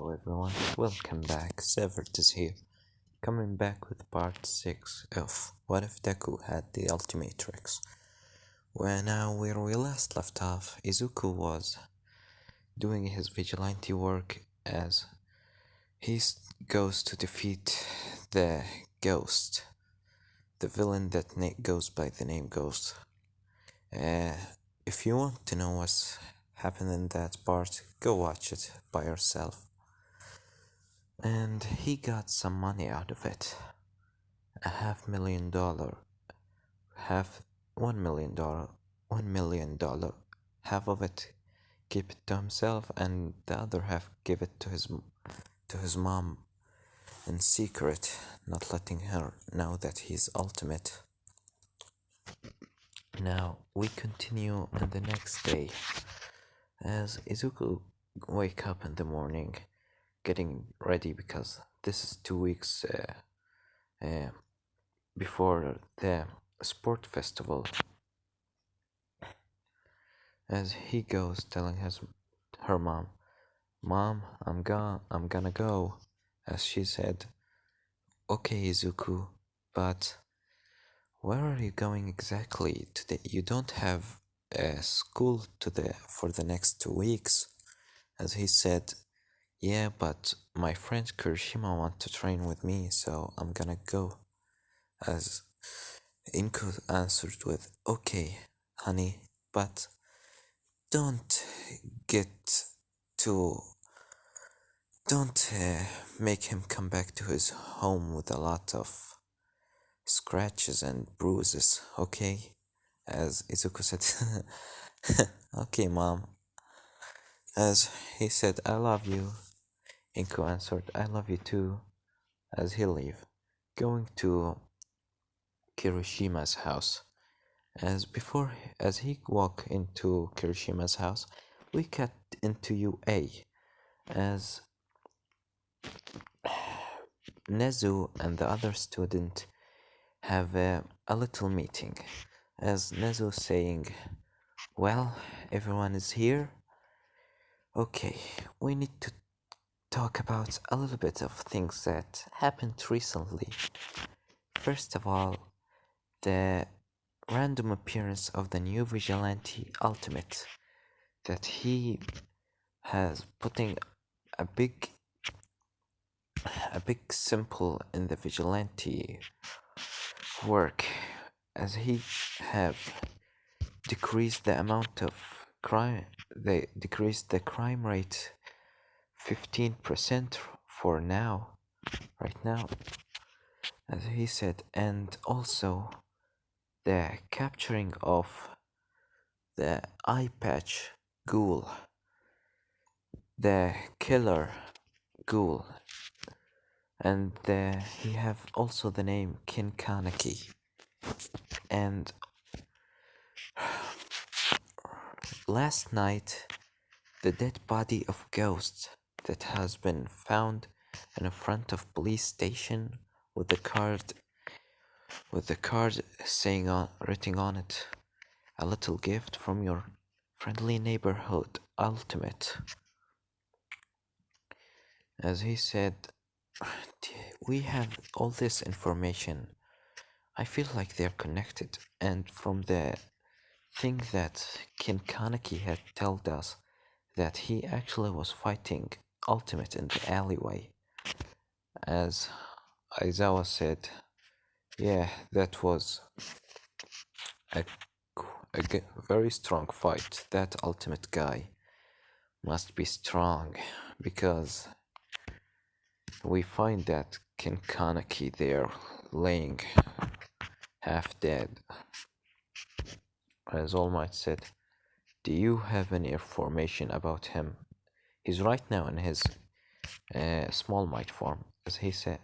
Hello everyone, welcome back. Severed is here, coming back with part 6 of What If Deku Had the Ultimatrix. Where we last left off, Izuku was doing his vigilante work as he goes to defeat the Ghost, the villain that goes by the name Ghost. If you want to know what's happened in that part, go watch it by yourself. And he got some money out of it. $500,000, $1 million, half of it keep it to himself, and the other half give it to his mom in secret, not letting her know that he's ultimate. Now we continue on the next day as Izuku wake up in the morning, getting ready because this is 2 weeks before the sport festival. As he goes telling her mom, I'm gonna go. As she said, okay Izuku, but where are you going exactly today? You don't have school for the next 2 weeks. As he said, yeah, but my friend Kirishima want to train with me, so I'm gonna go. As Inko answered with, okay, honey, but don't make him come back to his home with a lot of scratches and bruises, okay? As Izuku said, okay, mom. As he said, I love you. Inko answered, I love you too. As he leave, going to Kirishima's house. As he walk into Kirishima's house, we cut into UA as Nezu and the other student have a little meeting. As Nezu saying, well, everyone is here. Okay, we need to talk about a little bit of things that happened recently. First of all, the random appearance of the new vigilante ultimate that he has putting a big symbol in the vigilante work, as he have decreased the amount of crime. They decreased the crime rate 15% for now, right now, as he said, and also the capturing of the eye patch ghoul, the killer ghoul, and he have also the name Kinkaneki. And last night, the dead body of Ghost that has been found in front of police station with the card saying written on it, a little gift from your friendly neighborhood ultimate. As he said, we have all this information. I feel like they're connected, and from the thing that Kinkaneki had told us, that he actually was fighting Ultimate in the alleyway. As Aizawa said, yeah, that was a very strong fight. That Ultimate guy must be strong, because we find that Kinkaneki there laying half dead. As All Might said, do you have any information about him? He's right now in his small might form. As he said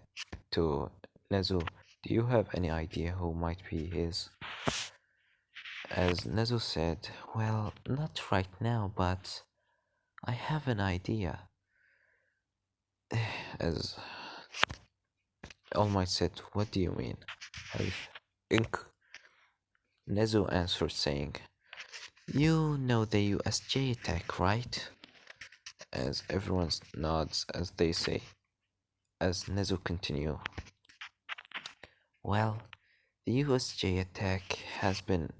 to Nezu, do you have any idea who might be his? As Nezu said, well, not right now, but I have an idea. As All Might said, what do you mean? Nezu answered saying, you know the USJ attack, right? as everyone nods as they say, as Nezu continue. Well, the USJ attack has been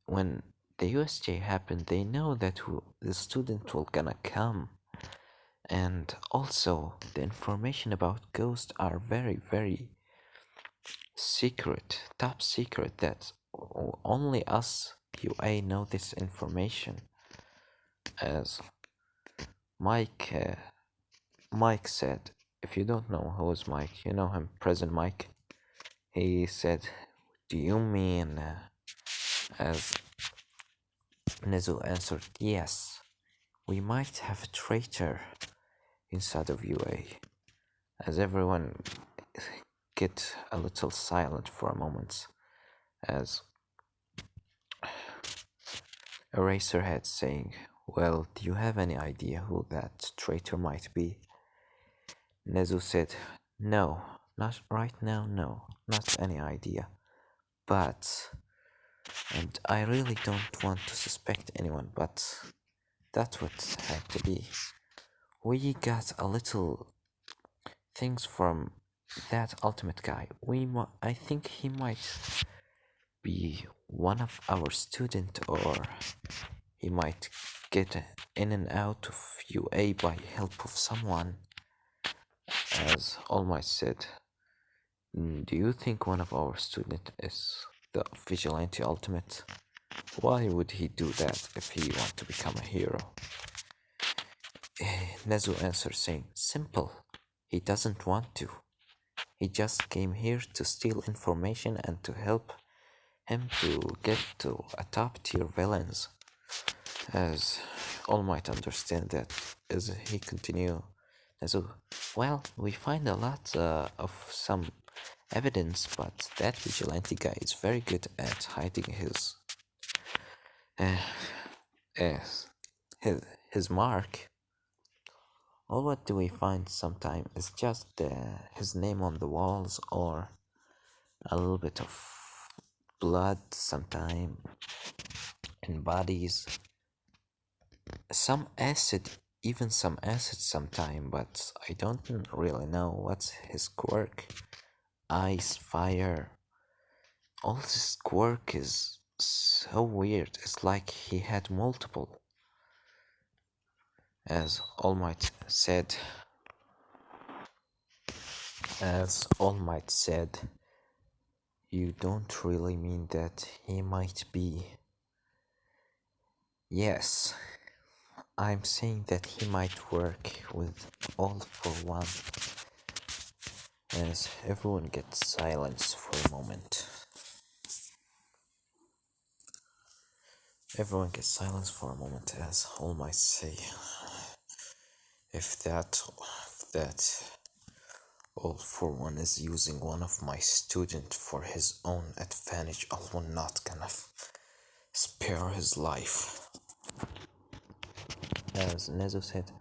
when the USJ happened, they know that the student will gonna come. And also, the information about ghosts are very, very secret, top secret. That only us UA know this information. As Mike, Mike said, if you don't know who is Mike, you know him, President Mike. He said, "Do you mean?" As Nezu answered, "Yes, we might have a traitor inside of UA." As everyone get a little silent for a moment, as Eraserhead saying, "Well, do you have any idea who that traitor might be?" Nezu said, "No, not right now, no, not any idea. But, and I really don't want to suspect anyone, but that's what had to be. We got a little things from that ultimate guy. I think he might be one of our student, or he might get in and out of UA by help of someone." As All Might said, "Do you think one of our student is the vigilante ultimate? Why would he do that if he want to become a hero?" Nezu answered saying, "Simple. He doesn't want to. He just came here to steal information and to help him to get to a top tier villains." As All Might understand that, as he continue, Nezu, "Well, we find a lot of some evidence, but that vigilante guy is very good at hiding uh, uh, his his mark. All what do we find sometimes is just his name on the walls, or a little bit of blood sometime in bodies, some acid, even some acid sometime, but I don't really know what's his quirk. Ice, fire, all this quirk is so weird. It's like he had multiple." As All Might said, "You don't really mean that he might be?" "Yes, I'm saying that he might work with All for One." As everyone gets silence for a moment. Everyone gets silence for a moment as All Might say, if that All for One is using one of my students for his own advantage, I will not gonna spare his life." As Nezu said,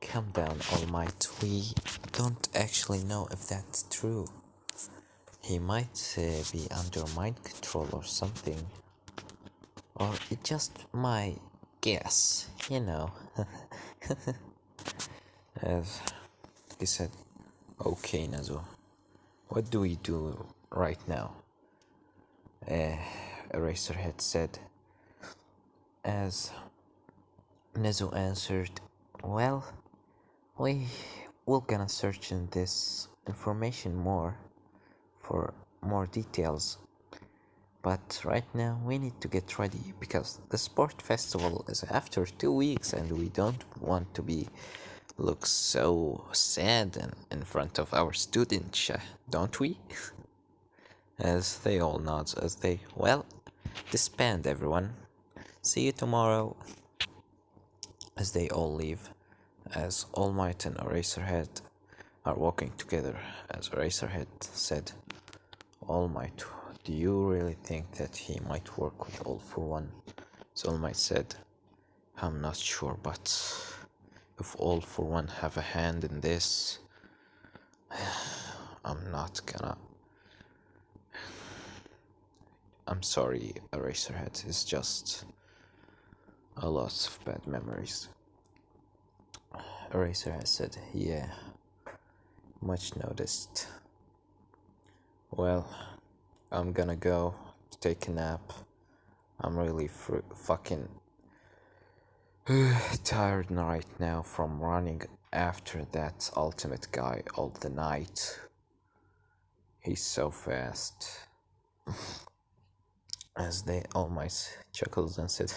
"Calm down, All Might. We don't actually know if that's true. He might be under mind control or something. Or it just my guess, you know." As he said, "Okay, Nezu, what do we do right now?" Eraserhead said. As Nezu answered, "Well, we will gonna search in this information more for more details. But right now we need to get ready because the sport festival is after 2 weeks and we don't want to be look so sad in front of our students, don't we?" As they all nod as they, "Well, disband everyone. See you tomorrow." As they all leave, as All Might and Eraserhead are walking together, as Eraserhead said, "All Might, do you really think that he might work with All for One?" So All Might said, "I'm not sure, but if All for One have a hand in this, I'm not gonna." I'm sorry, Eraserhead, it's just a lot of bad memories. Eraser has said, yeah, much noticed. Well, I'm gonna go take a nap. I'm really fucking tired right now from running after that ultimate guy all the night. He's so fast. As the All Might chuckles and said,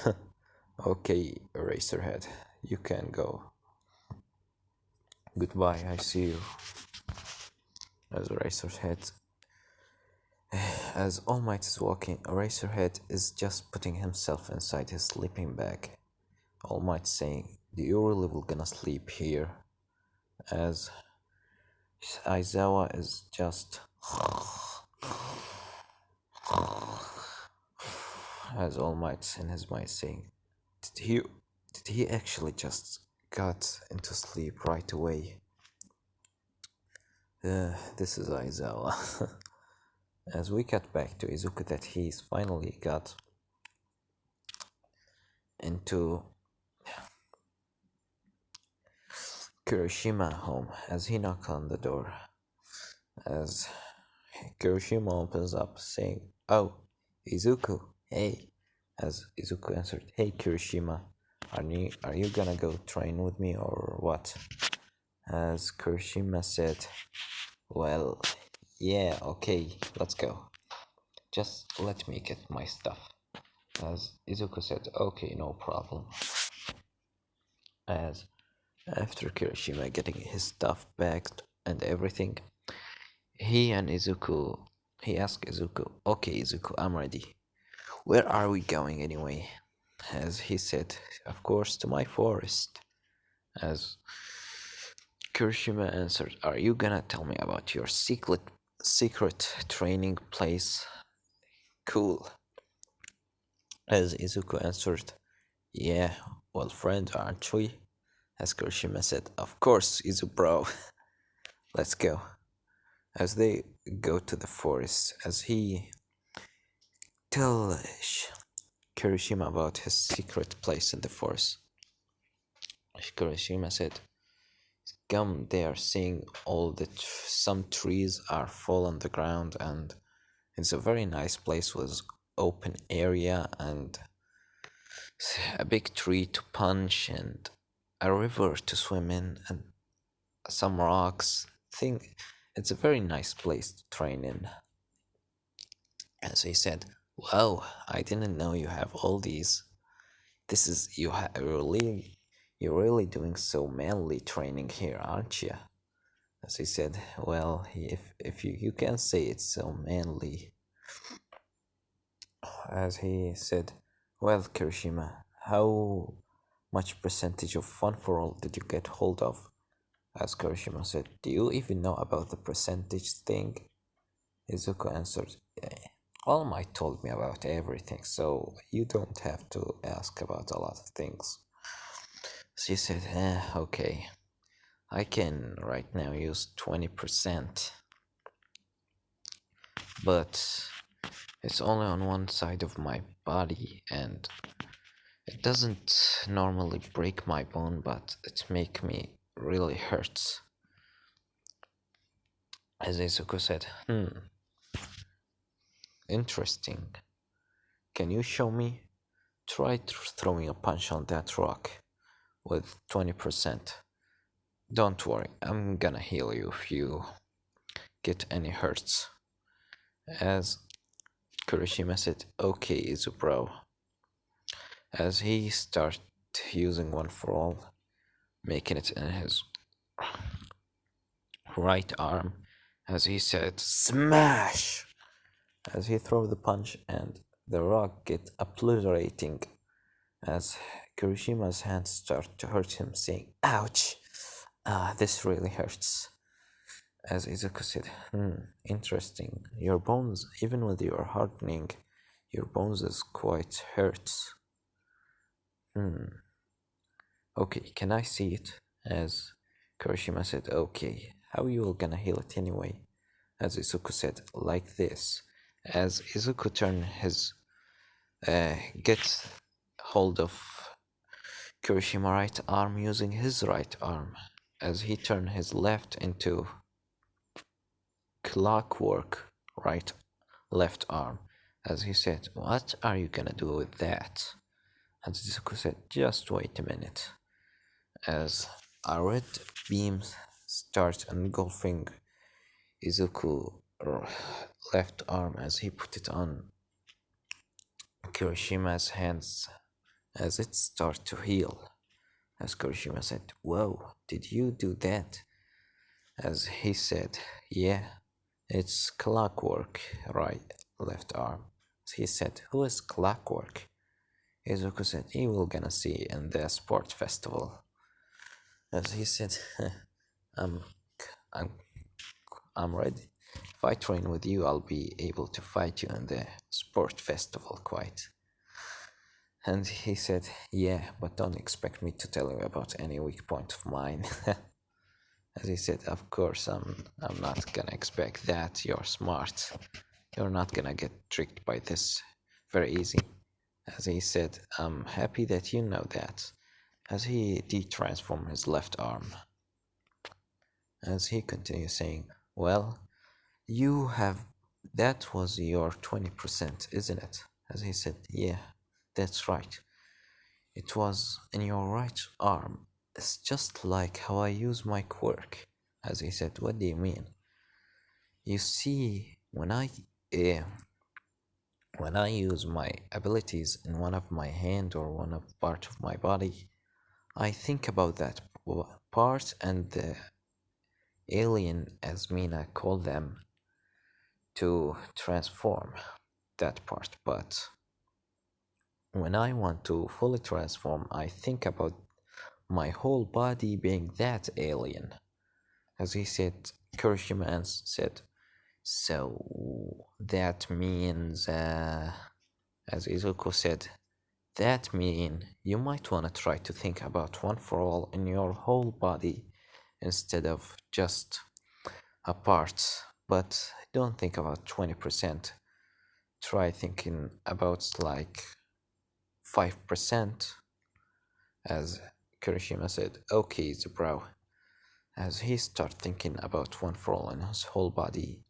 okay, Eraserhead, you can go. Goodbye, I see you. As Eraserhead, as All Might is walking, Eraserhead is just putting himself inside his sleeping bag. All Might saying, do you really will gonna sleep here? As Aizawa is just as All Might in his mind saying, did he did he actually just got into sleep right away? This is Aizawa. As we cut back to Izuku that he's finally got into Kirishima home as he knocks on the door. As Kirishima opens up saying, oh, Izuku, hey. As Izuku answered, hey Kirishima, are you gonna go train with me or what? As Kirishima said, well, yeah, okay, let's go. Just let me get my stuff. As Izuku said, okay, no problem. As after Kirishima getting his stuff bagged and everything, he asked Izuku, okay Izuku, I'm ready. Where are we going anyway? As he said, of course, to my forest. As Kirishima answered, are you gonna tell me about your secret training place? Cool. As Izuku answered, yeah, well friend, aren't we? As Kirishima said, of course, Izu bro. Let's go. As they go to the forest, as he tells Kirishima about his secret place in the forest, Kirishima said, come there, seeing all the some trees are fall on the ground, and it's a very nice place with open area and a big tree to punch and a river to swim in and some rocks. Think it's a very nice place to train in. As he said, wow, I didn't know you have all these. This is you're really doing so manly training here, aren't you? As he said, well, if you can say it's so manly. As he said, well, Kirishima, how much percentage of Fun for All did you get hold of? As Kirishima said, do you even know about the percentage thing? Izuku answered, All Might told me about everything, so you don't have to ask about a lot of things. She said, okay, I can right now use 20%, but it's only on one side of my body, and it doesn't normally break my bone, but it make me really hurts. As Izuku said, interesting. Can you show me? Try throwing a punch on that rock with 20%. Don't worry, I'm gonna heal you if you get any hurts. As Kurishima said, okay, Izubro. As he started using One for All, making it in his right arm, as he said, smash! As he throw the punch and the rock get obliterating, as Kirishima's hands start to hurt him, saying, ouch! This really hurts. As Izuku said, interesting. Your bones, even with your hardening, your bones is quite hurts. Okay, can I see it? As Kirishima said, okay. How you all gonna heal it anyway? As Izuku said, like this. As Izuku turned his, get hold of Kirishima right arm using his right arm as he turned his left into clockwork right left arm as he said, "What are you gonna do with that?" And Izuku said, "Just wait a minute." As a red beam starts engulfing Izuku left arm as he put it on Kirishima's hands as it starts to heal. As Kirishima said, "Whoa, did you do that?" As he said, "Yeah, it's clockwork, right, left arm." As he said, "Who is clockwork?" Izuku said, "You will gonna see in the sport festival." As he said, I'm, I'm, I'm ready. If I train with you, I'll be able to fight you in the sport festival, quite. And he said, "Yeah, but don't expect me to tell you about any weak point of mine." As he said, "Of course, I'm not gonna expect that. You're smart. You're not gonna get tricked by this very easy." As he said, "I'm happy that you know that." As he de-transformed his left arm. As he continued saying, "Well, you have... that was your 20%, isn't it?" As he said, "Yeah, that's right. It was in your right arm. It's just like how I use my quirk." As he said, "What do you mean?" "You see, when I use my abilities in one of my hand or one of part of my body, I think about that part and the alien, as Mina called them, to transform that part. But when I want to fully transform, I think about my whole body being that alien." As he said, Kirishima said, "So that means, as Izuku said, that mean you might want to try to think about one for all in your whole body instead of just a part. But don't think about 20%. Try thinking about like 5%." As Kirishima said, "Okay, bro." As he started thinking about one for all in his whole body,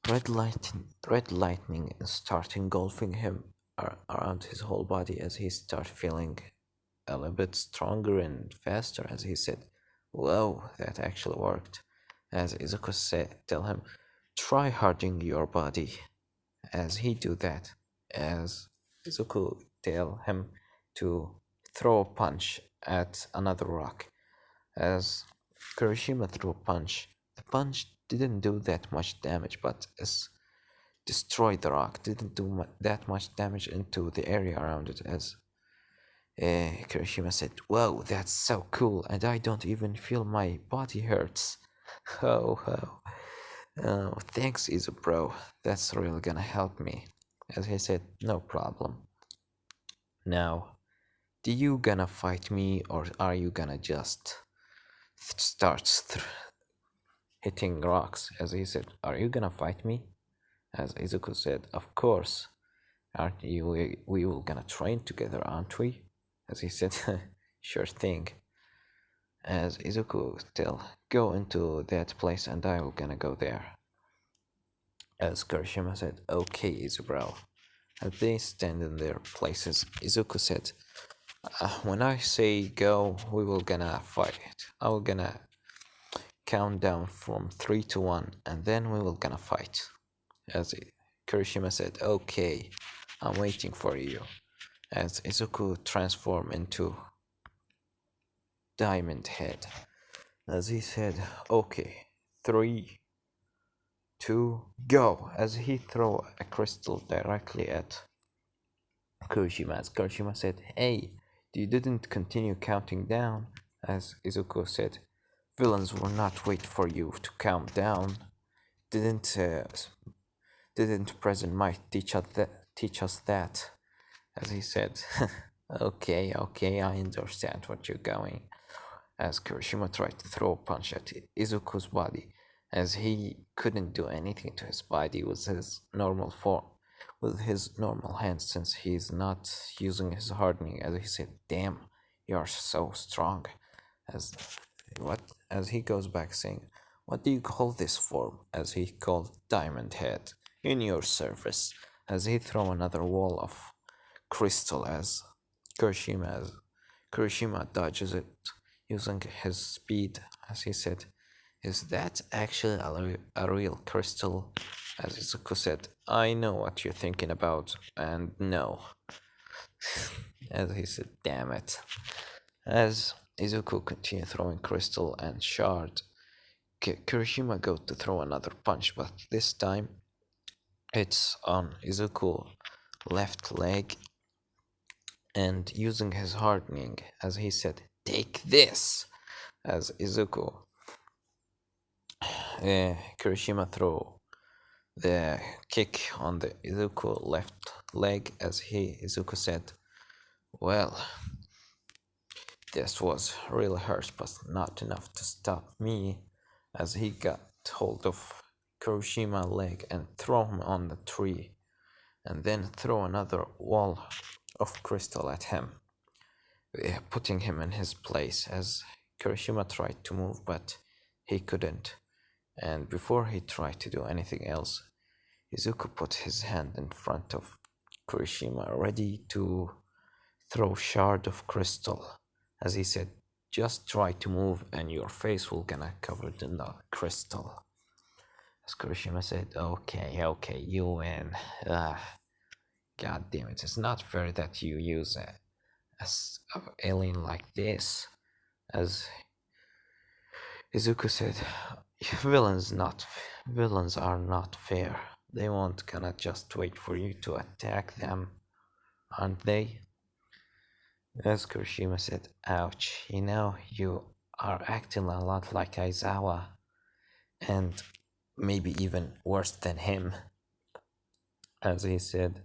red lightning started engulfing him around his whole body as he started feeling a little bit stronger and faster. As he said, "Whoa, that actually worked." As Izuku said, "Tell him, try hardening your body." As he do that, as Izuku tell him to throw a punch at another rock. As Kirishima threw a punch, the punch didn't do that much damage, but as destroyed the rock, didn't do that much damage into the area around it. As Kirishima said, "Whoa, that's so cool, and I don't even feel my body hurts." Ho ho. "Oh, thanks, Izu bro. That's really gonna help me." As he said, "No problem. Now, do you gonna fight me, or are you gonna just start hitting rocks?" As he said, "Are you gonna fight me?" As Izuku said, "Of course. Aren't you? We will gonna train together, aren't we?" As he said, "Sure thing." As Izuku tell, "Go into that place and I will gonna go there." As Kirishima said, "Okay, Izubro." As they stand in their places, Izuku said, "When I say go, we will gonna fight. I will gonna count down from 3 to 1, and then we will gonna fight." As Kirishima said, "Okay, I'm waiting for you." As Izuku transformed into Diamond Head. As he said, "Okay, 3, 2, go!" As he threw a crystal directly at Kirishima. As Kirishima said, "Hey, you didn't continue counting down." As Izuku said, "Villains will not wait for you to count down. Didn't President Mike teach us that?" As he said, okay, I understand what you're going." As Kirishima tried to throw a punch at Izuku's body, as he couldn't do anything to his body with his normal form, with his normal hands, since he's not using his hardening. As he said, "Damn, You're so strong. As what as he goes back saying, what do you call this form? As he called Diamond Head. In your service. As he throw another wall of crystal Kurishima as Kurishima dodges it using his speed, as he said, is that actually a real crystal? As Izuku said, I know what you're thinking about, and no. As he said, damn it. As Izuku continued throwing crystal and shard, Kirishima goes to throw another punch, but this time it's on Izuku left leg and using his hardening, as he said, take this! As Kirishima throw the kick on the Izuku left leg, as Izuku said, well, this was really hurt, but not enough to stop me, as he got hold of Kirishima leg and throw him on the tree, and then throw another wall of crystal at him, putting him in his place, as Kirishima tried to move, but he couldn't. And before he tried to do anything else, Izuku put his hand in front of Kirishima, ready to throw shard of crystal, as he said, just try to move and your face will gonna covered in the crystal. As Kirishima said, okay, you win. God damn it, it's not fair that you use a alien like this. As Izuku said, villains are not fair. They won't gonna just wait for you to attack them, aren't they? As Kurishima said, ouch, you are acting a lot like Aizawa, and maybe even worse than him. As he said,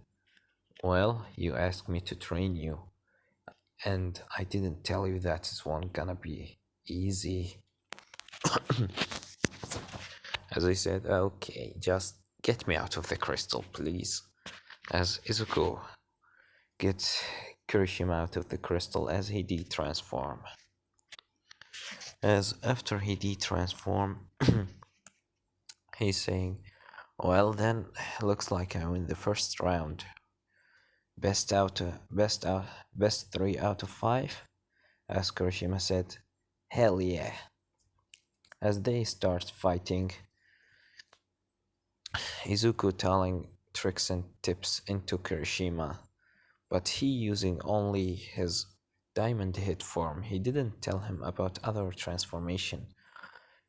well, you asked me to train you, and I didn't tell you that it won't gonna be easy. As I said, okay, just get me out of the crystal, please. As Izuku gets Kirishima out of the crystal as he de-transform. As after he de-transform, he's saying, well then, looks like I win the first round. Best 3 out of 5? As Kirishima said, hell yeah. As they start fighting, Izuku telling tricks and tips into Kirishima, but he using only his diamond hit form. He didn't tell him about other transformation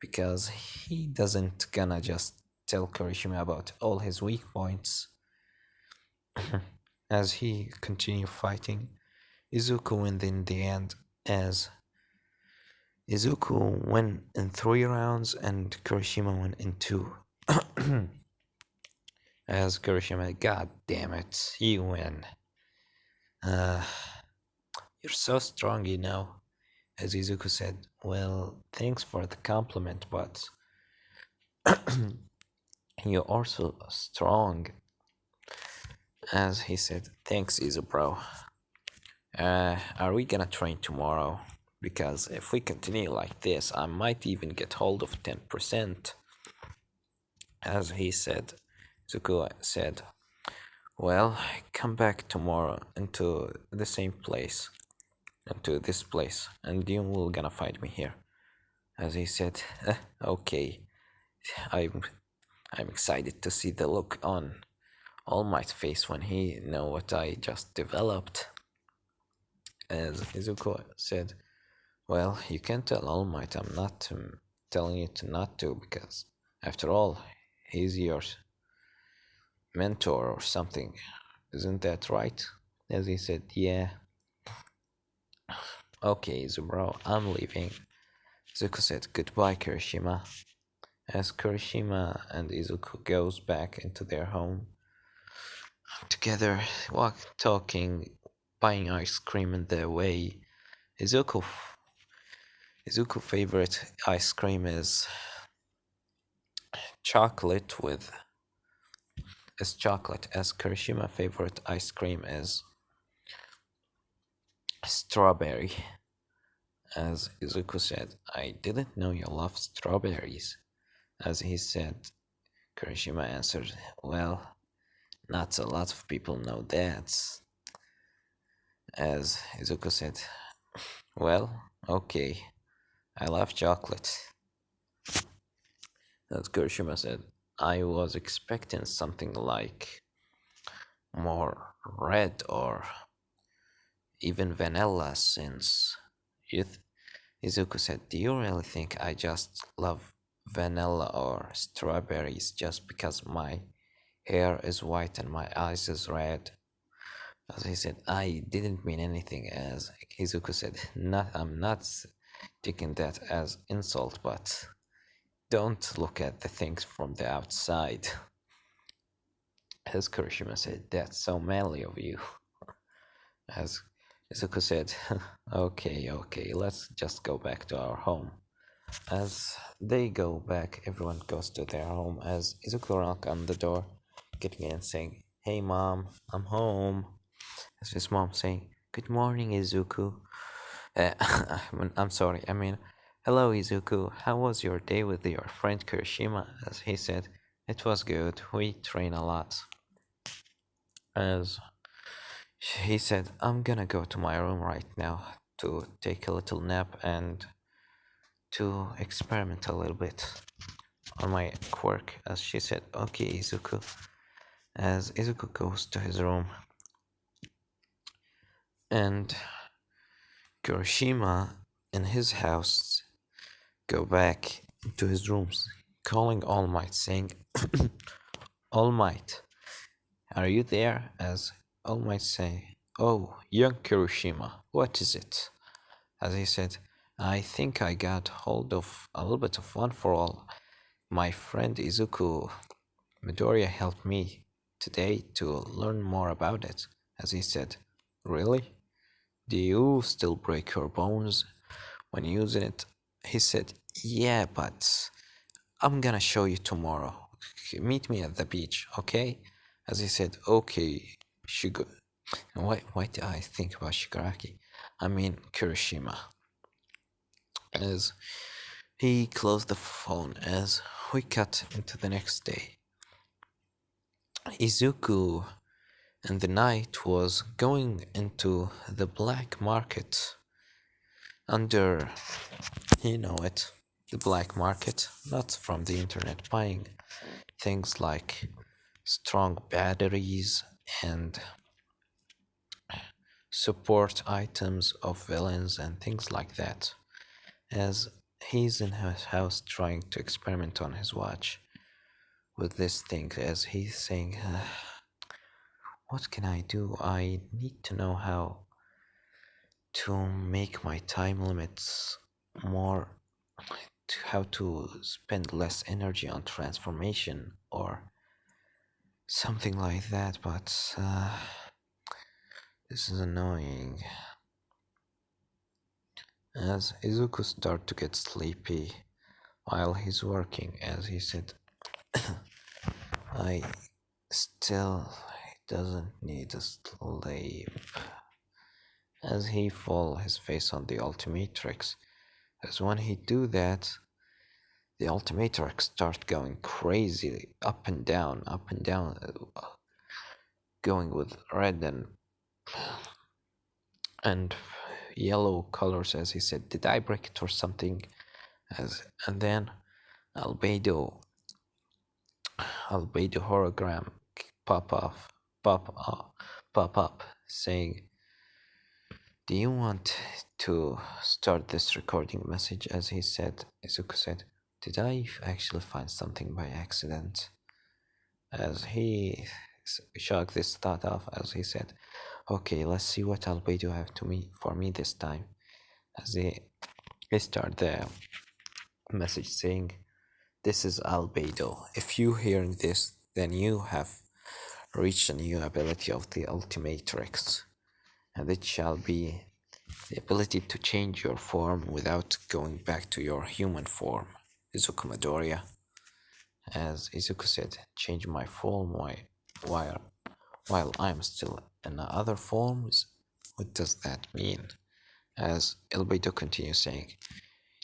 because he doesn't gonna just tell Kirishima about all his weak points. As he continue fighting, Izuku wins in the end, as Izuku won in 3 rounds and Kirishima won in 2. As Kirishima, god damn it, you win. You're so strong, As Izuku said, well, thanks for the compliment, but you're also strong. As he said, thanks, Izu bro. Are we gonna train tomorrow? Because if we continue like this, I might even get hold of 10%. As he said, Izuku said, well, come back tomorrow into the same place, into this place, and you will gonna fight me here. As he said, okay, I'm excited to see the look on All Might's face when he know what I just developed. As Izuku said, well, you can tell All Might I'm not telling you to not to, because after all, he's your mentor or something. Isn't that right? As he said, yeah. Okay, Izubro, I'm leaving. Izuku said, goodbye, Kirishima. As Kirishima and Izuku goes back into their home, together, talking, buying ice cream in their way. Izuku favorite ice cream is chocolate, as Kirishima favorite ice cream is strawberry. As Izuku said, I didn't know you loved strawberries. As he said, Kurishima answered, well, not a lot of people know that. As Izuku said, well, okay, I love chocolate. As Kurishima said, I was expecting something like more red or even vanilla since Izuku said, do you really think I just love vanilla or strawberries just because my hair is white and my eyes is red? As he said, I didn't mean anything. As Izuku said, I'm not taking that as insult, but don't look at the things from the outside. As Kurishima said, that's so manly of you. As Izuku said, okay, let's just go back to our home. As they go back, everyone goes to their home as Izuku knocks on the door, getting in and saying, hey mom, I'm home. As his mom saying, good morning, Izuku. I'm sorry, I mean, hello, Izuku. How was your day with your friend Kirishima? As he said, it was good. We train a lot. As he said, I'm gonna go to my room right now to take a little nap and to experiment a little bit on my quirk. As she said, okay, Izuku. As Izuku goes to his room and Kirishima in his house go back to his rooms, calling All Might, saying, All Might, are you there? As All Might say, oh, young Kirishima, what is it? As he said, I think I got hold of a little bit of one for all. My friend Izuku Midoriya helped me today to learn more about it. As he said, really? Do you still break your bones when using it? He said, yeah, but I'm gonna show you tomorrow. Meet me at the beach, okay? As he said, okay, Shigo. Why did I think about Shigaraki? I mean, Kirishima. As he closed the phone, as we cut into the next day, Izuku in the night was going into the black market under, you know it, the black market, not from the internet, buying things like strong batteries and support items of villains and things like that. As he's in his house trying to experiment on his watch with this thing, as he's saying, what can I do? I need to know how to make my time limits more, how to spend less energy on transformation or something like that, but this is annoying. As Izuku started to get sleepy while he's working, as he said, I still doesn't need a sleep. As he fall his face on the ultimatrix, as when he do that, the ultimatrix start going crazy, up and down, going with red and yellow colors. As he said, did I break it or something? As and then albedo albedo hologram pop off pop up pop up saying, do you want to start this recording message? As he said, Izuku said, did I actually find something by accident? As he shook this thought off, as he said, okay, let's see what albedo have to me for me this time. As he started the message saying, this is albedo. If you hearing this, then you have reached a new ability of the ultimatrix, and it shall be the ability to change your form without going back to your human form. Izuku Midoriya. As Izuku said, change my form while while I'm still in other forms. What does that mean? As Albedo continues saying,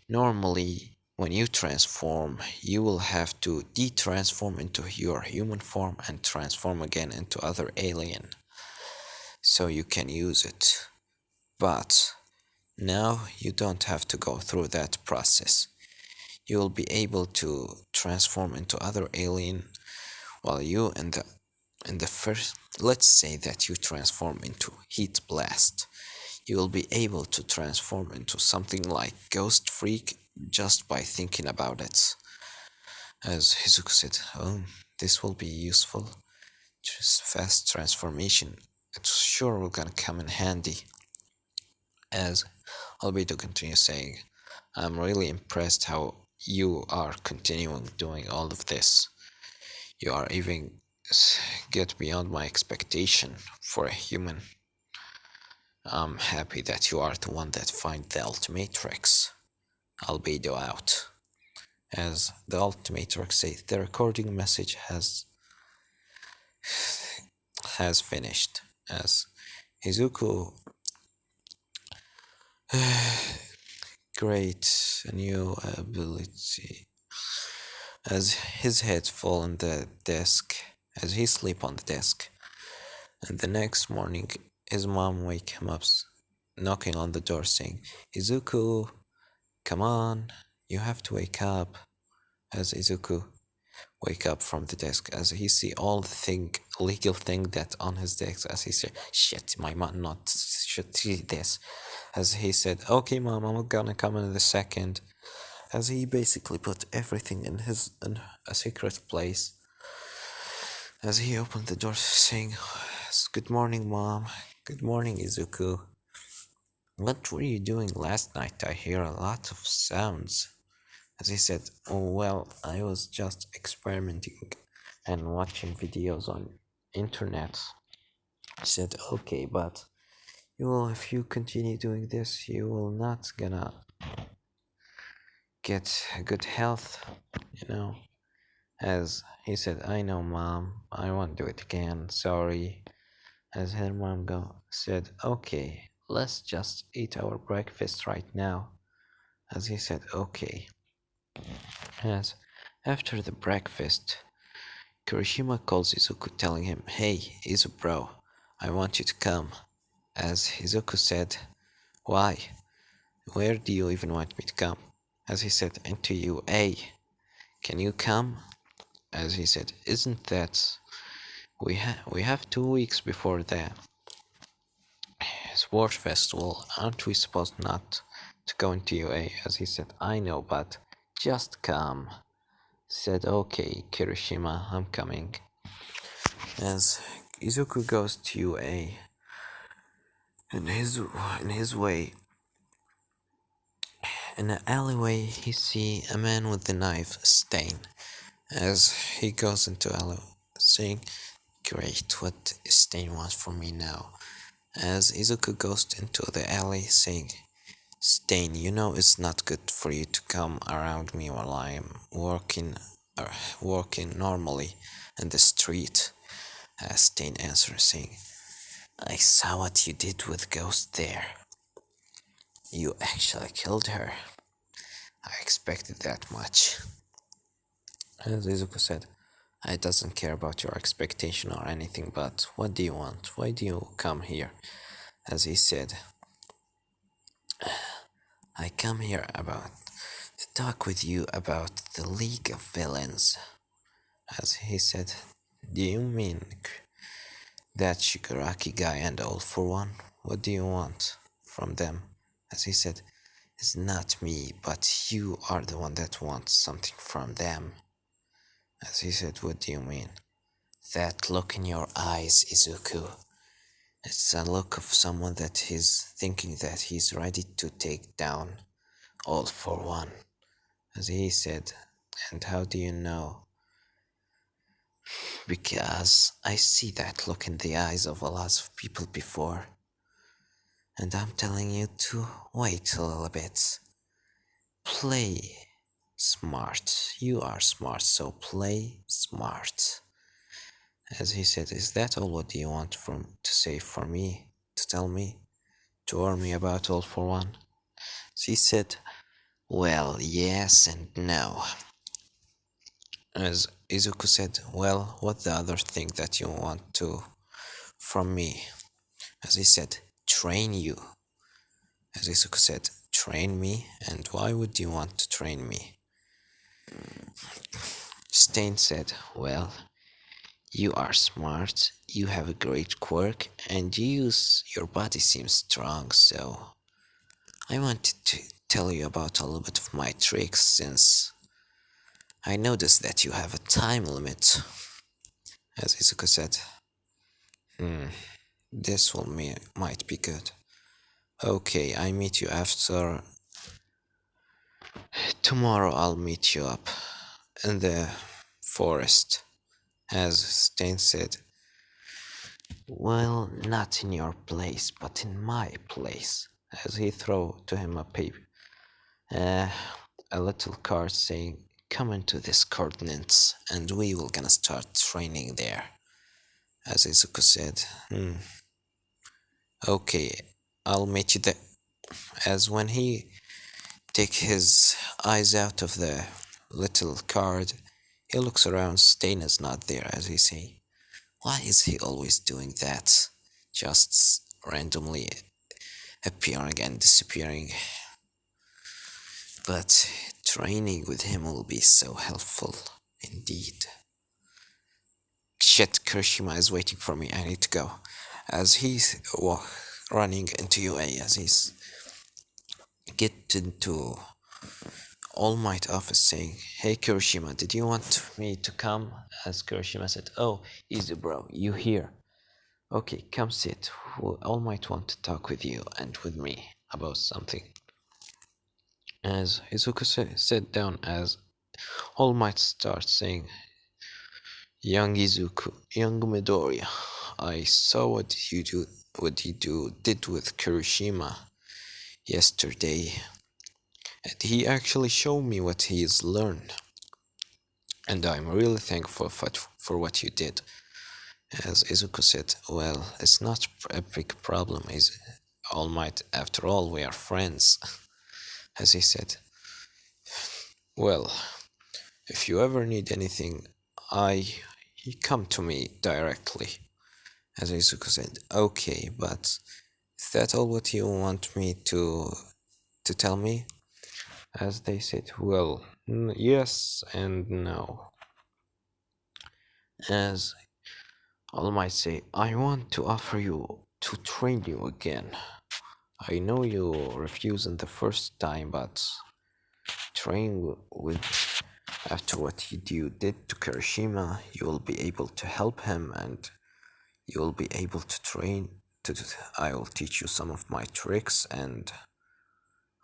normally, when you transform, you will have to de-transform into your human form and transform again into other alien so you can use it. But now you don't have to go through that process. You will be able to transform into other alien while you in the first, let's say that you transform into heat blast. You will be able to transform into something like Ghost Freak just by thinking about it. As Hizuku said, oh, this will be useful. Just fast transformation. It's sure will gonna come in handy. As Albedo continues saying, I'm really impressed how you are continuing doing all of this. You are even get beyond my expectation for a human. I'm happy that you are the one that find the ultimatrix. Albedo out. As the ultimatrix says, the recording message has finished. As Izuku great new ability. As his head fall on the desk, as he sleep on the desk, and the next morning his mom wake him up, knocking on the door saying, "Izuku, come on, you have to wake up." As Izuku wake up from the desk, as he see all the legal thing that on his desk, as he said, "Shit, my mom not should see this." As he said, "Okay, mom, I'm gonna come in a second." As he basically put everything in a secret place. As he opened the door, saying, "Good morning, mom. Good morning, Izuku. What were you doing last night? I hear a lot of sounds." As he said, "Oh, well, I was just experimenting and watching videos on internet." I said, "Okay, but if you continue doing this, you will not gonna get good health, you know." As he said, "I know, mom, I won't do it again, sorry." As her mom said, "Okay, let's just eat our breakfast right now." As he said, "Okay." As after the breakfast, Kirishima calls Izuku telling him, "Hey, Izu bro, I want you to come." As Izuku said, "Why? Where do you even want me to come?" As he said, "Into UA. Can you come?" As he said, "Isn't that we have 2 weeks before the Sword Festival. Aren't we supposed not to go into UA?" As he said, "I know, but just come." Said, "Okay, Kirishima, I'm coming." As Izuku goes to UA, in his way, in an alleyway, he see a man with the knife Stain. As he goes into alley, saying, "Great, what Stain wants from me now?" As Izuku goes into the alley, saying, "Stain, you know it's not good for you to come around me while I'm walking normally in the street." As Stain answers, saying, "I saw what you did with Ghost there. You actually killed her. I expected that much." As Izuku said, "I doesn't care about your expectation or anything, but what do you want? Why do you come here?" As he said, "I come here to talk with you about the League of Villains." As he said, "Do you mean that Shigaraki guy and All for One? What do you want from them?" As he said, "It's not me, but you are the one that wants something from them." As he said, "What do you mean?" "That look in your eyes, Izuku. It's a look of someone that is thinking that he's ready to take down All for One." As he said, "And how do you know?" "Because I see that look in the eyes of a lot of people before. And I'm telling you to wait a little bit. Play smart. You are smart, so play smart." As he said, "Is that all what you want from to say for me? To tell me?" to army about All for One? She said, well, yes and no. As Izuku said, well, what's the other thing that you want to from me? As he said, train you. As Izuku said, train me? And why would you want to train me? Stain said, well, you are smart, you have a great quirk, and your body seems strong, so I wanted to tell you about a little bit of my tricks since I noticed that you have a time limit. As Izuku said, hmm, this might be good. Okay, I meet you after. Tomorrow I'll meet you up in the forest. As Stain said, well, not in your place, but in my place. As he threw to him uh, a little card saying, come into this coordinates and we will gonna start training there. As Izuku said, okay, I'll meet you there. As when he take his eyes out of the little card, he looks around, Stain is not there, as he say, why is he always doing that? Just randomly appearing and disappearing. But training with him will be so helpful indeed. Shit, Kirishima is waiting for me. I need to go. As he's running into UA, as he's get into All Might office saying, hey Kirishima, did you want me to come? As Kirishima said, oh, easy bro, you here. Okay, come sit. All Might want to talk with you and with me about something. As Izuku sat down, as All Might starts saying, young Izuku, young Midoriya, I saw what you did with Kirishima yesterday, and he actually showed me what he's learned, and I'm really thankful for what you did. As Izuku said, well, it's not a big problem, is All Might. After all, we are friends. As he said, well, if you ever need anything, you come to me directly. As Izuku said, okay, but is that all what you want me to tell me? As they said, well, yes and no. As All Might say, I want to offer you to train you again. I know you refused in the first time, but train with after what you did to Kirishima, you will be able to help him and you will be able to train. I will teach you some of my tricks and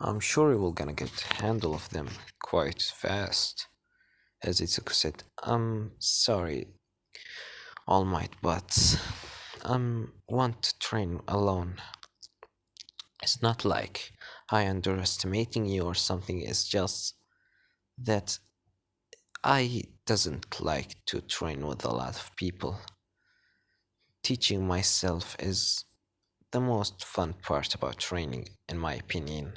I'm sure you will gonna get handle of them quite fast. As Itsuku said, I'm sorry, All Might, but I want to train alone. It's not like I underestimating you or something, it's just that I doesn't like to train with a lot of people. Teaching myself is the most fun part about training, in my opinion.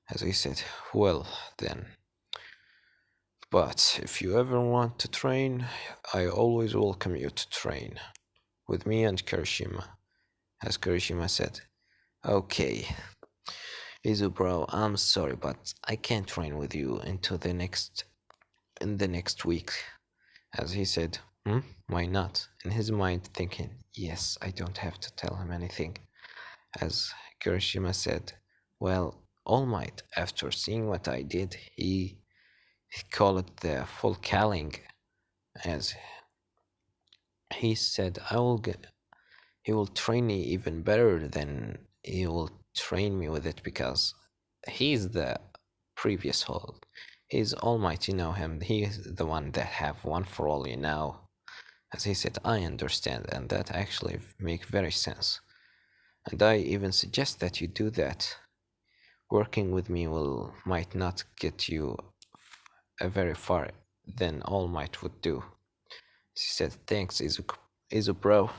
As I said, well then. But if you ever want to train, I always welcome you to train with me and Kirishima. As Kirishima said, okay, Izu bro, I'm sorry, but I can't train with you until in the next week. As he said, why not? In his mind thinking, yes, I don't have to tell him anything. As Kirishima said, well, All Might, after seeing what I did, he called it the full calling. As he said, he will train me even better than he will train me with it because he's the previous hold. He's All Might, you know him. He's the one that have one for all, you know. As he said, I understand, and that actually make very sense. And I even suggest that you do that. Working with me might not get you a very far than All Might would do. She said, thanks, Izu bro.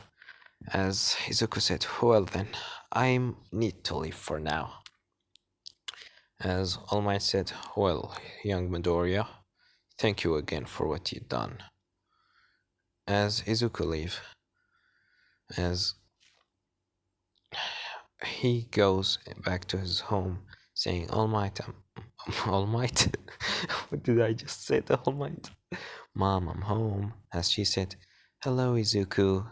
As Izuku said, well then, I need to leave for now. As All Might said, well, young Midoriya, thank you again for what you've done. As Izuku leave, as he goes back to his home, saying, All Might, All Might? What did I just say to All Might? Mom, I'm home. As she said, hello, Izuku.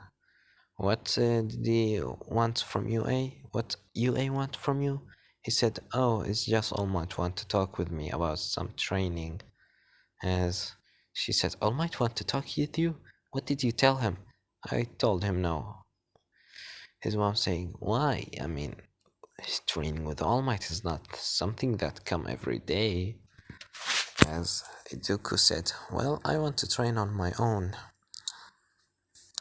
What did he want from UA? What UA want from you? He said, oh, it's just All Might want to talk with me about some training. As she said, All Might want to talk with you? What did you tell him? I told him no. His mom saying, why? I mean, training with All Might is not something that come every day. As Izuku said, well, I want to train on my own.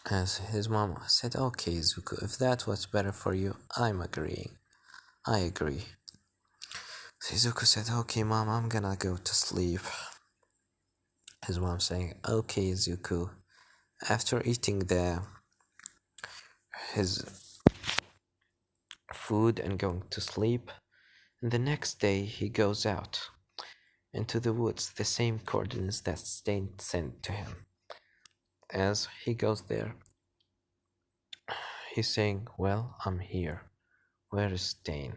As his mom said, okay, Izuku, if that was better for you, I'm agreeing. I agree. Izuku said, okay, mom, I'm gonna go to sleep. His mom saying, okay, Izuku. After eating his food and going to sleep, and the next day he goes out into the woods, the same coordinates that Stain sent to him. As he goes there, he's saying, well, I'm here. Where is Stain?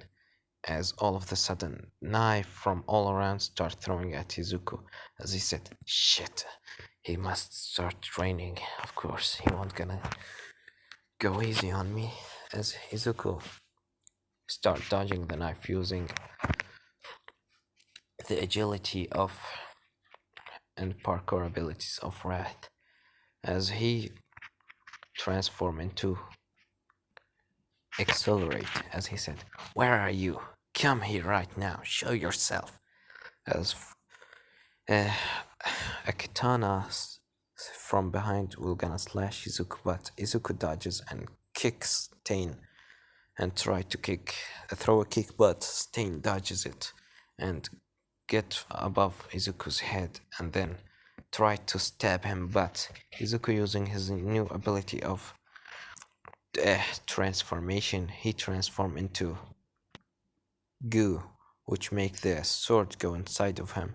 As all of a sudden, knife from all around start throwing at Izuku. As he said, shit, he must start training. Of course, he won't gonna go easy on me. As Izuku start dodging the knife using the agility of and parkour abilities of Wrath. As he transform into accelerate, as he said, where are you? Come here right now, show yourself. As uh, a katana from behind will gonna slash Izuku, but Izuku dodges and kicks Stain and try to throw a kick, but Stain dodges it and get above Izuku's head and then try to stab him, but Izuku using his new ability of transformation, he transformed into goo, which make the sword go inside of him.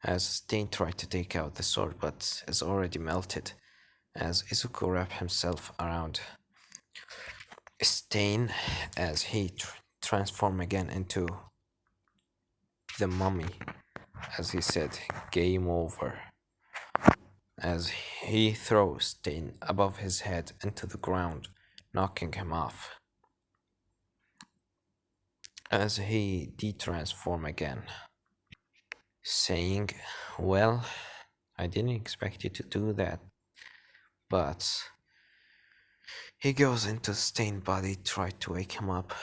As Stain tried to take out the sword, but is already melted. As Izuku wrapped himself around Stain, as he transformed again into the mummy, as he said, game over. As he throws Stain above his head into the ground, knocking him off. As he de-transform again, saying, well, I didn't expect you to do that, but he goes into Stain's body, try to wake him up,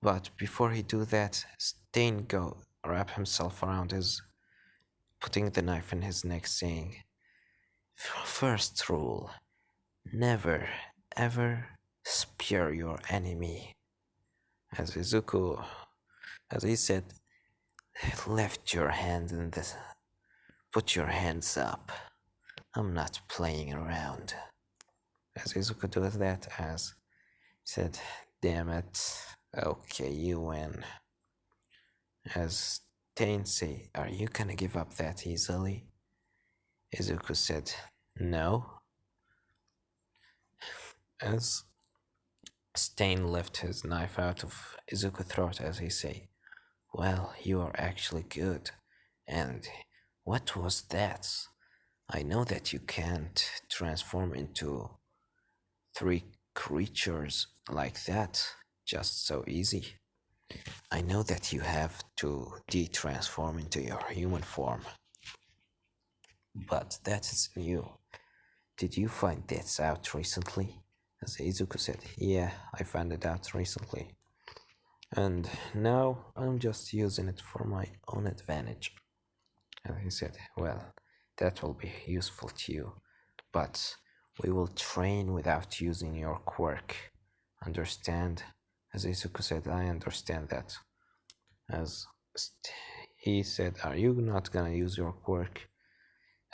but before he do that, Stain go wrap himself around his, putting the knife in his neck, saying, first rule, never ever spear your enemy. As Izuku, as he said, lift your hand and put your hands up. I'm not playing around. As Izuku does that, as said, damn it, okay, you win. As Stain say, are you gonna give up that easily? Izuku said, no. As Stain left his knife out of Izuku's throat, as he say, well, you are actually good. And what was that? I know that you can't transform into three creatures like that just so easy. I know that you have to de-transform into your human form, but that is new. Did you find this out recently? As Izuku said, yeah, I found it out recently. And now I'm just using it for my own advantage. And he said, well, that will be useful to you, but we will train without using your quirk. Understand? As Izuku said, I understand that. As he said, are you not gonna use your quirk?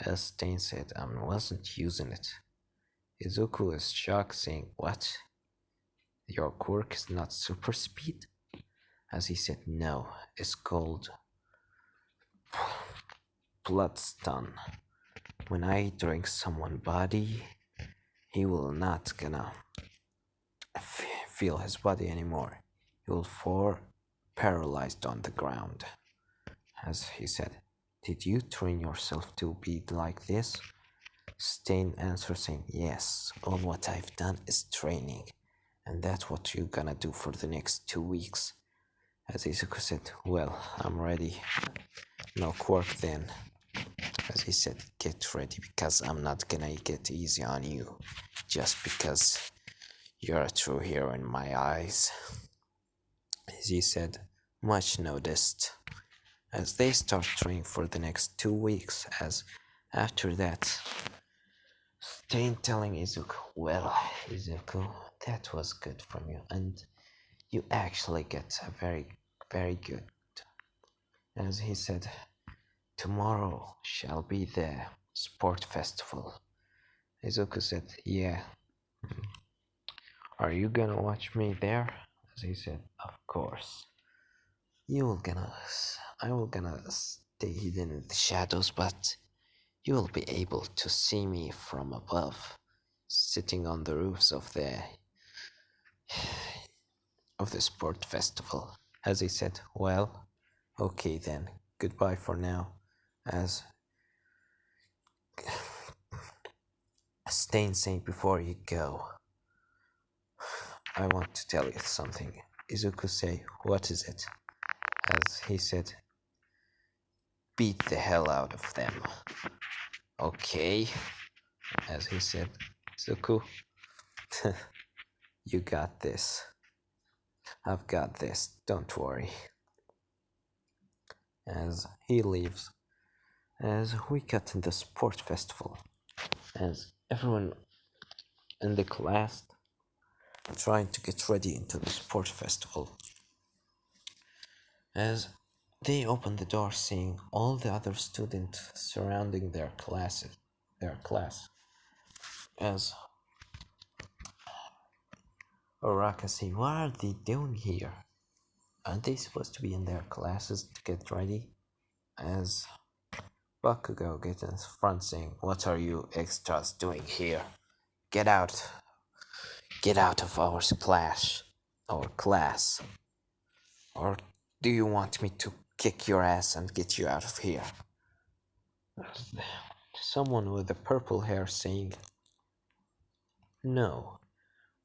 As Stain said, I wasn't using it. Izuku is shocked, saying, what? Your quirk is not super speed? As he said, no, it's called blood stun. When I drink someone's body, he will not gonna feel his body anymore. He will fall paralyzed on the ground. As he said, did you train yourself to be like this? Stain answered saying, yes, all what I've done is training. And that's what you're gonna do for the next 2 weeks. As Izuku said, well, I'm ready. No quirk then. As he said, get ready because I'm not gonna get easy on you. Just because you're a true hero in my eyes. As he said, much noticed. As they start training for the next 2 weeks, as after that, Stain telling Izuku, well, Izuku, that was good from you, and you actually get a very good. As he said, tomorrow shall be the sport festival. Izuku said, yeah. Are you gonna watch me there? As he said, of course. You will gonna, I will gonna stay hidden in the shadows, but you will be able to see me from above, sitting on the roofs of the sport festival. As he said, well, okay then, goodbye for now. As Stain saying, before you go, I want to tell you something. Izuku say, what is it? As he said, beat the hell out of them. Okay. As he said, Izuku, you got this. I've got this, don't worry. As he leaves, as we cut in the sport festival, as everyone in the class trying to get ready into the sport festival, as they open the door seeing all the other students surrounding their class, as Oraka say, what are they doing here? Aren't they supposed to be in their classes to get ready? As Bakugo gets in front saying, what are you extras doing here? Get out. Get out of our class. Or do you want me to kick your ass and get you out of here? Someone with the purple hair saying, no,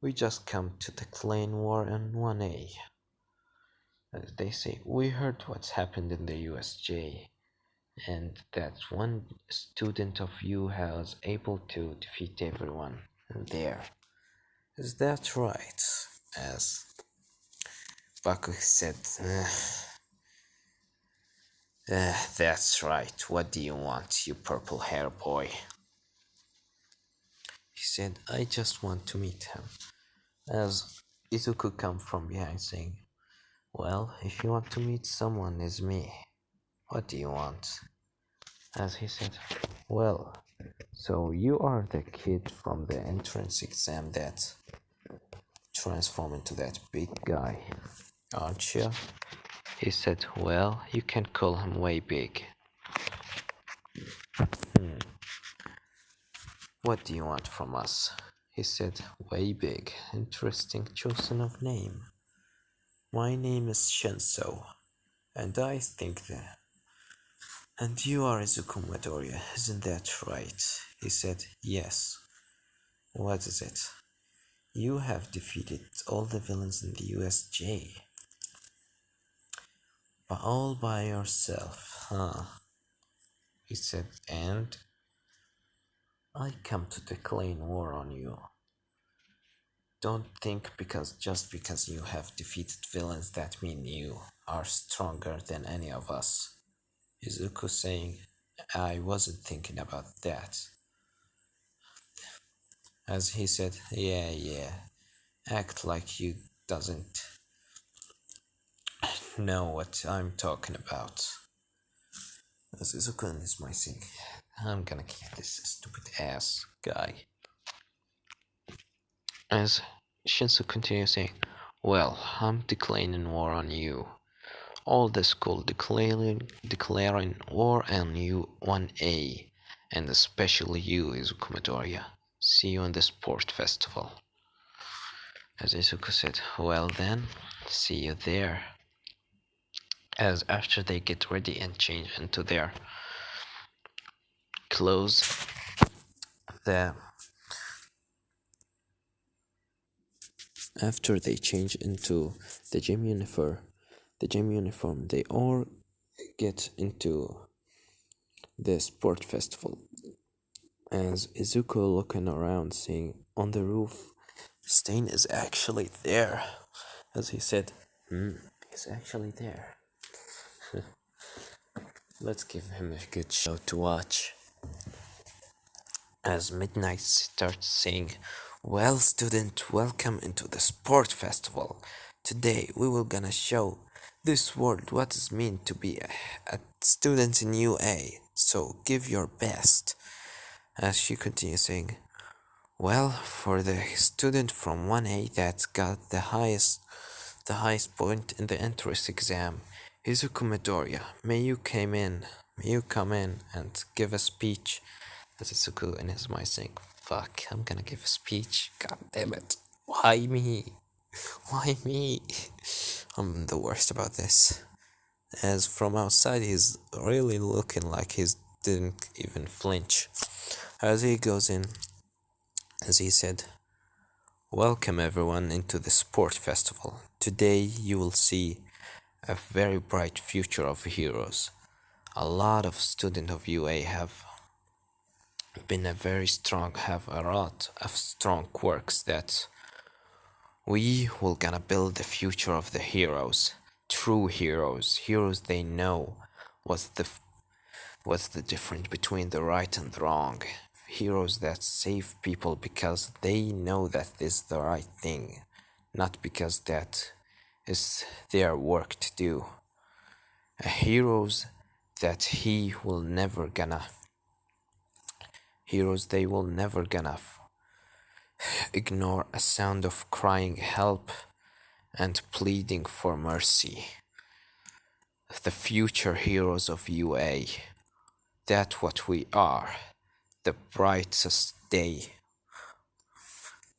we just come to the Clan War in 1A. As they say, we heard what's happened in the USJ, and that one student of you was able to defeat everyone there. Is that right? As Baku said, that's right. What do you want, you purple hair boy? He said, I just want to meet him. As Izuku come from behind saying, well, if you want to meet someone, it's me. What do you want? As he said, well, so you are the kid from the entrance exam that transformed into that big guy, aren't you? He said, well, you can call him way big. What do you want from us? He said, way big. Interesting chosen of name. My name is Shenso, and I think that. And you are Izuku Midoriya, isn't that right? He said, yes. What is it? You have defeated all the villains in the USJ. But all by yourself, huh? He said, and I come to declare war on you. Don't think just because you have defeated villains that mean you are stronger than any of us. Izuku saying, I wasn't thinking about that. As he said, yeah, act like you doesn't know what I'm talking about. As Izuku is my thing, I'm gonna kick this stupid ass guy. As Shinsu continues saying, well, I'm declaring war on you. All the school declaring war on you 1A, and especially you, Izuku Midoriya. See you in the sport festival. As Izuku said, well then, see you there. As after they get ready and change into their clothes, the after they change into the gym uniform, they all get into the sport festival. As Izuku looking around, seeing on the roof, Stain is actually there. As he said, he's actually there. Let's give him a good show to watch. As Midnight starts saying, well, student, welcome into the sport festival. Today we will gonna show this world what it means to be a student in UA. So give your best. As she continues saying, well, for the student from 1A that got the highest point in the entrance exam, Izuku Midoriya, may you come in and give a speech. As Izuku in his mind saying, fuck, I'm gonna give a speech, god damn it. Why me? Why me? I'm the worst about this. As from outside he's really looking like he didn't even flinch. As he goes in, as he said, welcome everyone into the sport festival. Today you will see a very bright future of heroes. A lot of students of UA have been have a lot of strong quirks that we will gonna build the future of the heroes. True heroes. Heroes they know what's the what's the difference between the right and the wrong. Heroes that save people because they know that this is the right thing, not because that is their work to do. A heroes that he will never gonna heroes they will never gonna ignore a sound of crying help and pleading for mercy. The future heroes of UA. That's what we are. The brightest day.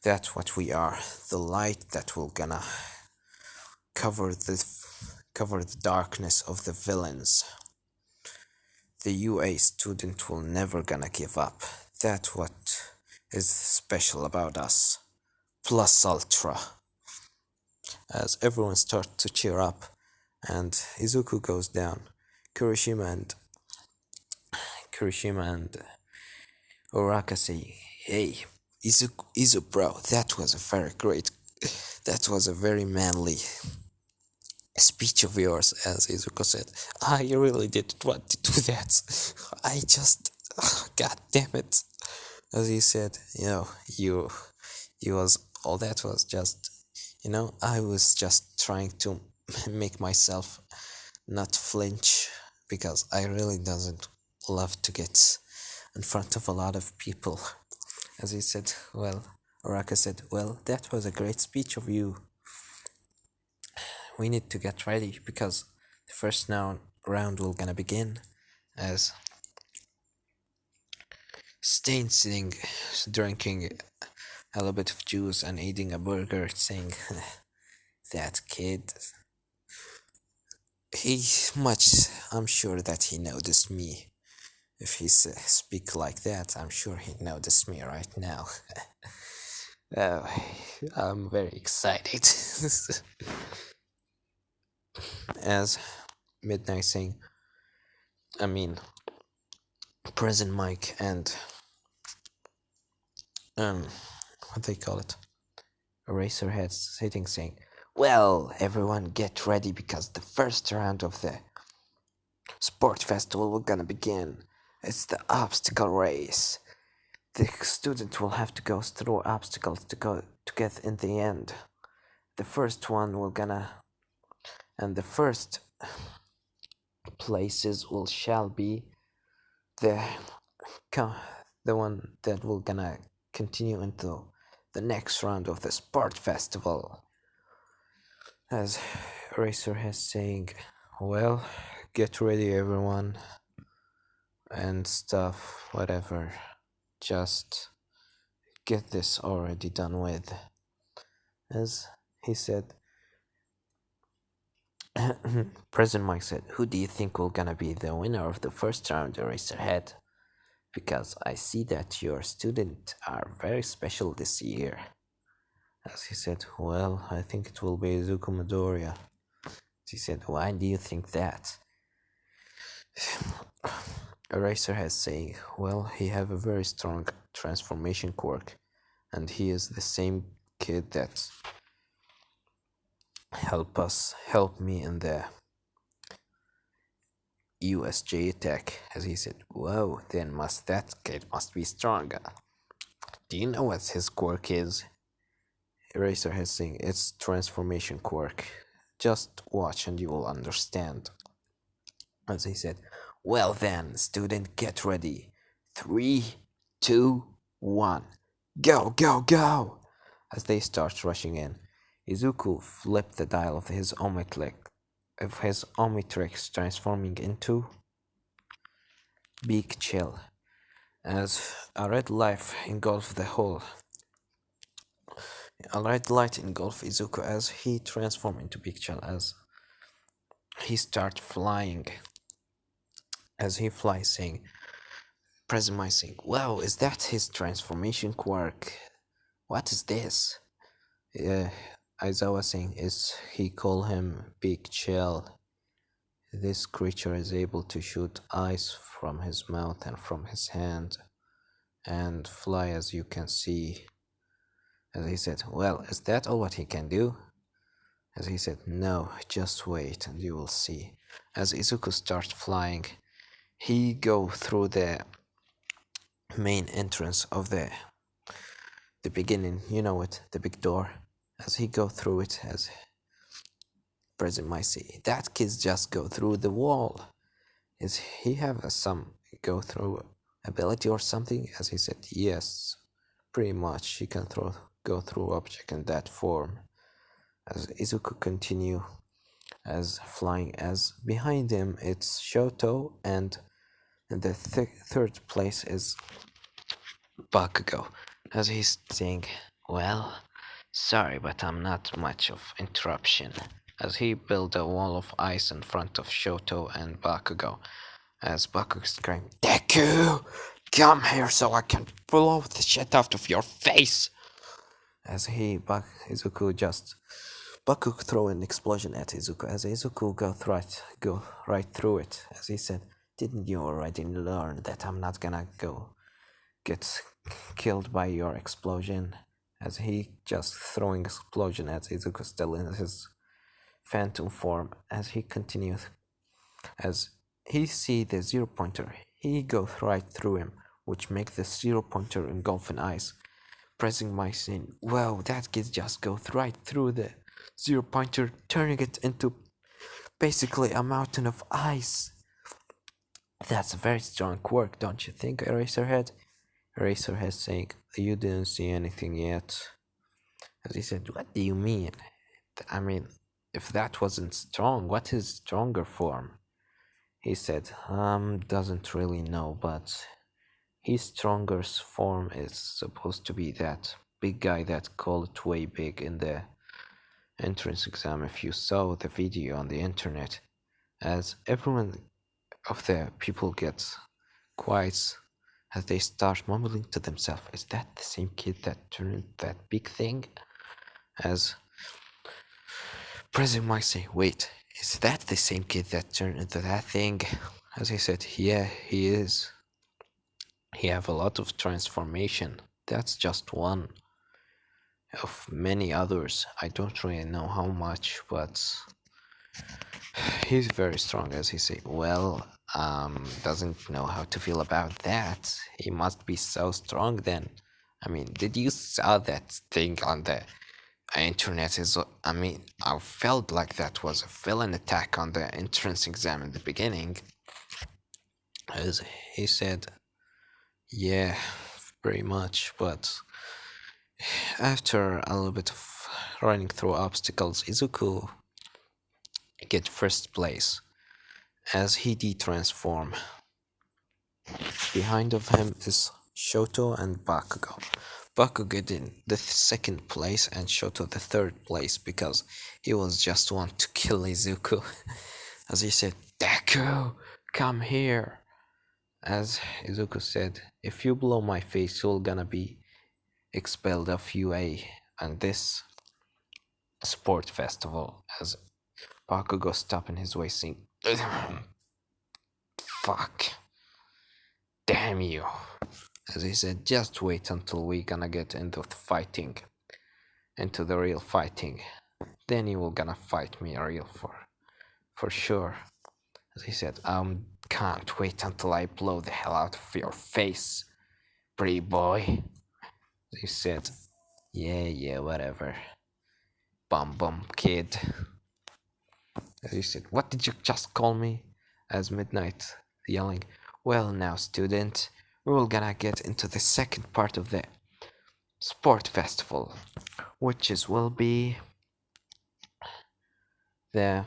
That's what we are. The light that will gonna cover the darkness of the villains. The UA student will never gonna give up. That's what is special about us. Plus Ultra. As everyone starts to cheer up and Izuku goes down, Kirishima and Oraka say, hey, Izu bro, that was a very manly speech of yours, as Izuku said. I really didn't want to do that. I just, god damn it. As he said, you was, all that was just, I was just trying to make myself not flinch because I really doesn't love to get in front of a lot of people. As he said, well, Oraka said, well, that was a great speech of you. We need to get ready because the first round will gonna begin. As Stain sitting, drinking a little bit of juice and eating a burger, saying, that kid, I'm sure that he noticed me. If he speak like that, I'm sure he noticed me right now. Oh, I'm very excited. As Midnight saying, I mean, Present Mike and what they call it, Eraserhead sitting saying, well, everyone get ready because the first round of the sport festival will gonna begin. It's the obstacle race. The student will have to go through obstacles to get in the end. The first one will gonna, and the first places shall be the the one that will gonna continue into the next round of the sport festival. As Eraserhead saying, well, get ready everyone and stuff, whatever. Just get this already done with. As he said, President Mike said, who do you think will gonna be the winner of the first round, Eraserhead? Because I see that your students are very special this year. As he said, well, I think it will be Izuku Midoriya. He said, why do you think that? Eraserhead saying, well, he have a very strong transformation quirk, and he is the same kid that help me in the USJ attack. As he said, whoa, then that kid must be stronger. Do you know what his quirk is? Eraserhead saying, it's transformation quirk. Just watch and you will understand. As he said, well then, student, get ready. 3, 2, 1. Go, go, go! As they start rushing in, Izuku flipped the dial of his Omnitrix, transforming into Big Chill. As a red light engulfed Izuku as he transformed into Big Chill, as he starts flying. As he flies, saying, President saying, wow, is that his transformation quirk? What is this? Aizawa saying, is he call him Big Chill? This creature is able to shoot ice from his mouth and from his hand and fly, as you can see. As he said, well, is that all what he can do? As he said, no, just wait and you will see. As Izuku starts flying, he go through the main entrance of the beginning, you know it, the big door. As he go through it, as President might say, that kid's just go through the wall. Is he have some go through ability or something? As he said, yes, pretty much he can go through object in that form. As Izuku continue as flying, as behind him it's Shoto, and in the third place is Bakugo. As he's saying, well, sorry, but I'm not much of interruption. As he built a wall of ice in front of Shoto and Bakugo. As Bakugo screamed, Deku! Come here so I can blow the shit out of your face! As Bakugo throw an explosion at Izuku. As Izuku go right through it. As he said, didn't you already learn that I'm not gonna get killed by your explosion? As he just throwing explosion at Izuku still in his phantom form. As he continues, as he see the 0-pointer, he goes right through him, which makes the 0-pointer engulf in ice. Pressing my scene, wow, that kid just goes right through the 0-pointer, turning it into basically a mountain of ice. That's a very strong quirk, don't you think, Eraserhead? Eraserhead saying, you didn't see anything yet. As he said, what do you mean? I mean, if that wasn't strong, what is stronger form? He said, doesn't really know, but his strongest form is supposed to be that big guy that called way big in the entrance exam. If you saw the video on the internet, as everyone of the people gets quiet, as they start mumbling to themselves, is that the same kid that turned that big thing? As President might say, wait, is that the same kid that turned into that thing? As he said, yeah, he is. He have a lot of transformation. That's just one of many others. I don't really know how much, but he's very strong. As he say, well, doesn't know how to feel about that. He must be so strong then. I mean, did you saw that thing on the internet? I felt like that was a villain attack on the entrance exam in the beginning. As he said, yeah, pretty much, but After a little bit of running through obstacles, Izuku get first place as he de-transform. Behind of him is Shoto and Bakugo. Bakugo in the second place and Shoto the third place because he was just want to kill Izuku. As he said, Deku, come here. As Izuku said, if you blow my face, you're gonna be expelled of UA and this sport festival. As Bakugo stopped in his way saying, fuck, damn you. As he said, just wait until we gonna get into the fighting, into the real fighting. Then you will gonna fight me real for sure. As he said, can't wait until I blow the hell out of your face, pretty boy. As he said, yeah, whatever. Bum kid. As he said, what did you just call me? As Midnight yelling, well now student, we're gonna get into the second part of the sport festival, which is will be the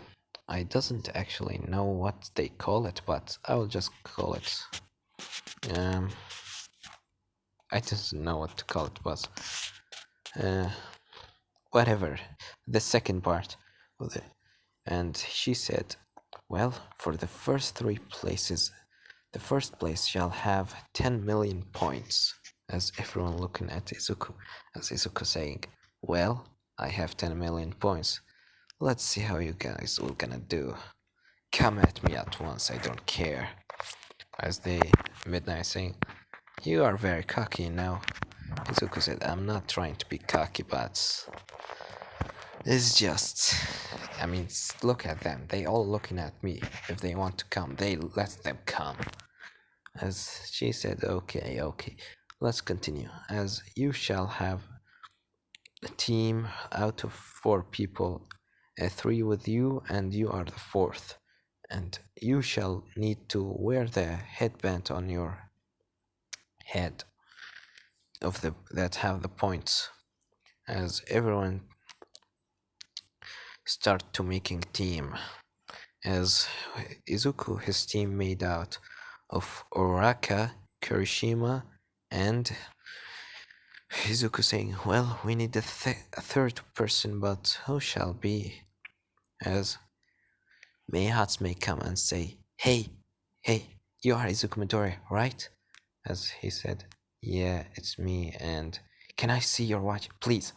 I doesn't actually know what they call it, but I will just call it I don't know what to call it, but uh, whatever. The second part of the and she said, well, for the first three places, the first place shall have 10 million points. As everyone looking at Izuku, as Izuku saying, well, I have 10 million points. Let's see how you guys all gonna do. Come at me at once, I don't care. As the Midnight saying, you are very cocky now. Izuku said, I'm not trying to be cocky, but it's just, I mean, look at them. They all looking at me. If they want to come, they let them come. As she said, okay, let's continue. As you shall have a team out of 4 people, 3 with you, and you are the fourth. And you shall need to wear the headband on your head of the that have the points. As everyone start to making team. As Izuku, his team made out of Oraka, Kirishima, and Izuku saying, well, we need a third person, but who shall be? As Meihatsu may come and say, hey, you are Izuku Midori, right? As he said, yeah, it's me, and can I see your watch? Please.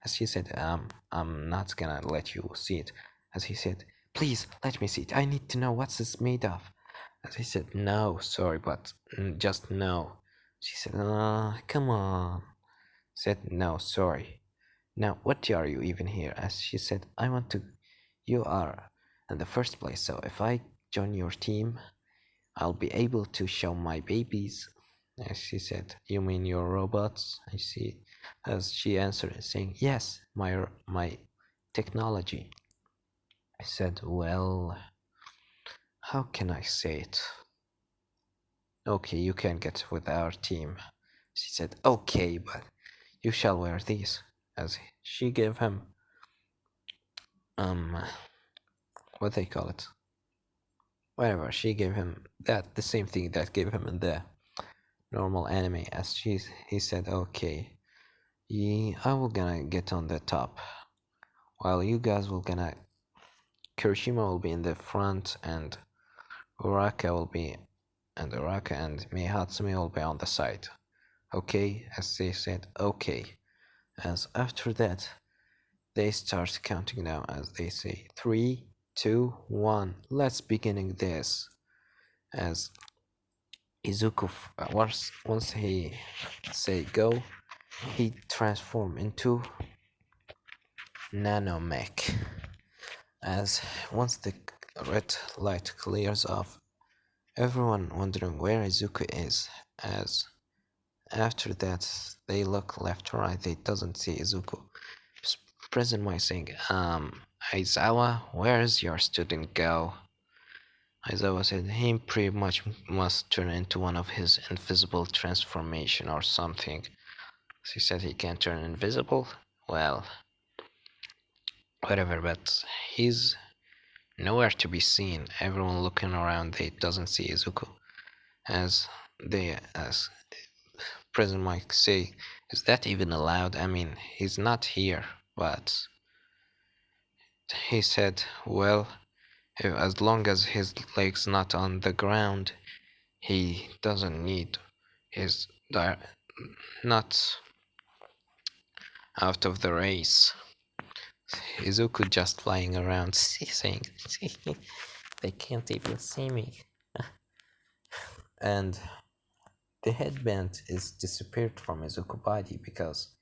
As she said, I'm not gonna let you see it. As he said, please, let me see it. I need to know what's this made of. As he said, no, sorry, but just no. She said, come on. Said, no, sorry. Now, what are you even here? As she said, I want to. You are in the first place, so if I join your team, I'll be able to show my babies. As she said, you mean your robots? I see. As she answered, saying, yes, my technology. I said, well, how can I say it? Okay, you can get with our team. She said, okay, but you shall wear these. As she gave him, what they call it? Whatever, she gave him that, the same thing that gave him in the normal anime. As he said, okay, I will gonna get on the top, while you guys will gonna, Kirishima will be in the front, and Uraka and Meihatsumi will be on the side. Okay, as they said, okay. As after that, they start counting down as they say 3, 2, 1. Let's beginning this. As Izuku, once he say go, he transform into nanomech. As once the red light clears off, everyone wondering where Izuku is. As after that, they look left or right, they doesn't see Izuku. President Mai saying, Aizawa, where's your student go? Aizawa said he pretty much must turn into one of his invisible transformation or something. He said he can't turn invisible. Well, whatever, but he's nowhere to be seen. Everyone looking around, they doesn't see Izuku. As President Mike say, is that even allowed? I mean, he's not here, but he said, well, as long as his legs not on the ground, he doesn't need his not out of the race. Izuku just flying around, saying, they can't even see me. And the headband is disappeared from Izuku body because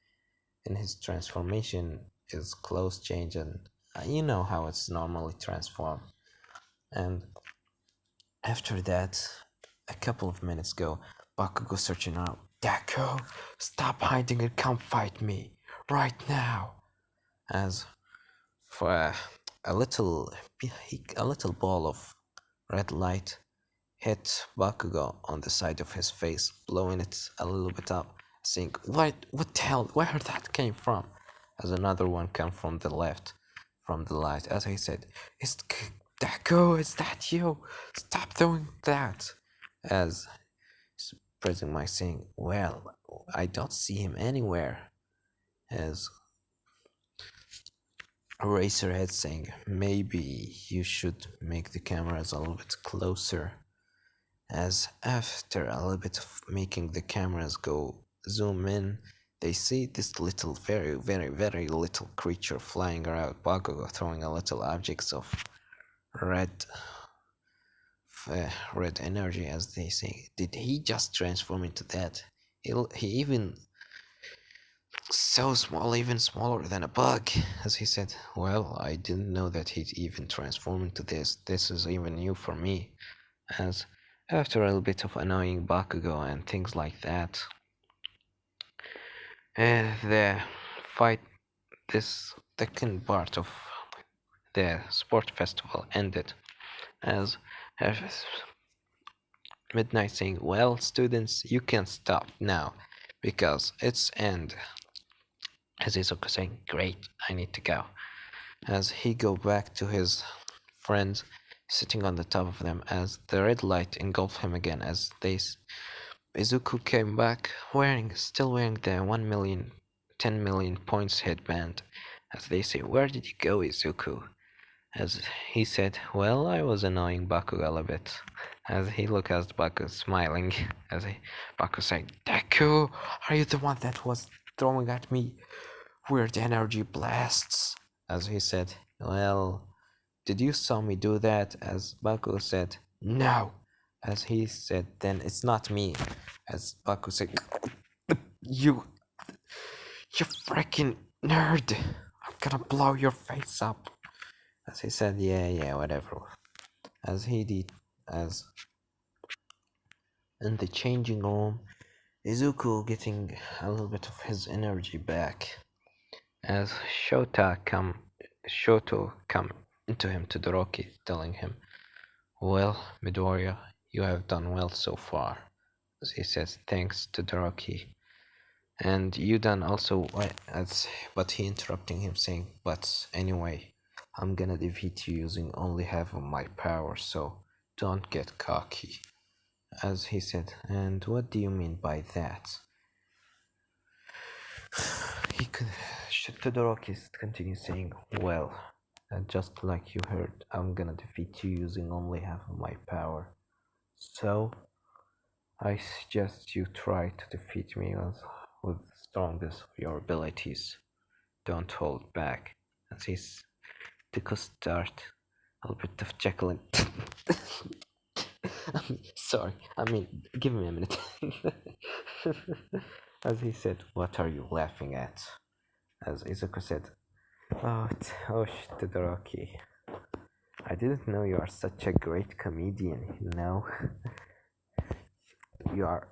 in his transformation his clothes change and you know how it's normally transformed. And after that, a couple of minutes go, Bakugo searching out, Deku, stop hiding and come fight me right now. As for a little ball of red light hit Bakugo on the side of his face, blowing it a little bit up, saying, what the hell, where that came from? As another one came from the left, from the light, as I said, it's Deku, is that you? Stop doing that. As President Mike saying, well, I don't see him anywhere. As Eraserhead saying, maybe you should make the cameras a little bit closer. As after a little bit of making the cameras go zoom in, they see this little, very, very, very little creature flying around Bakugo, throwing a little objects of red, red energy. As they say, did he just transform into that? He even so small, even smaller than a bug. As he said, well, I didn't know that he'd even transform into this. This is even new for me. As after a little bit of annoying Bakugo and things like that, the fight, this second part of the sport festival ended as Midnight saying, well, students, you can stop now because it's end. As Izuku saying, great, I need to go. As he go back to his friends sitting on the top of them as the red light engulfed him again as Izuku came back still wearing the 1 million, 10 million points headband. As they say, where did you go, Izuku? As he said, well, I was annoying Bakugo a bit. As he looked at Baku smiling, Baku said, Deku, are you the one that was throwing at me weird energy blasts? As he said, well, did you saw me do that? As Baku said, no. As he said, then it's not me. As Baku said, you freaking nerd. I'm gonna blow your face up. As he said, yeah, whatever. As he did, as in the changing room, Izuku getting a little bit of his energy back. As Shoto come into him to Todoroki, telling him, well, Midoriya, you have done well so far. As he says, thanks to Todoroki. And you done also, but he interrupting him saying, but anyway, I'm gonna defeat you using only half of my power, so don't get cocky. As he said, and what do you mean by that? Todoroki continues saying, well, just like you heard, I'm gonna defeat you using only half of my power. So, I suggest you try to defeat me with the strongest of your abilities. Don't hold back. As he took a start, a little bit of chuckling. Sorry, give me a minute. As he said, what are you laughing at? As Izuku said, oh, Todoroki, I didn't know you are such a great comedian, you know? You are.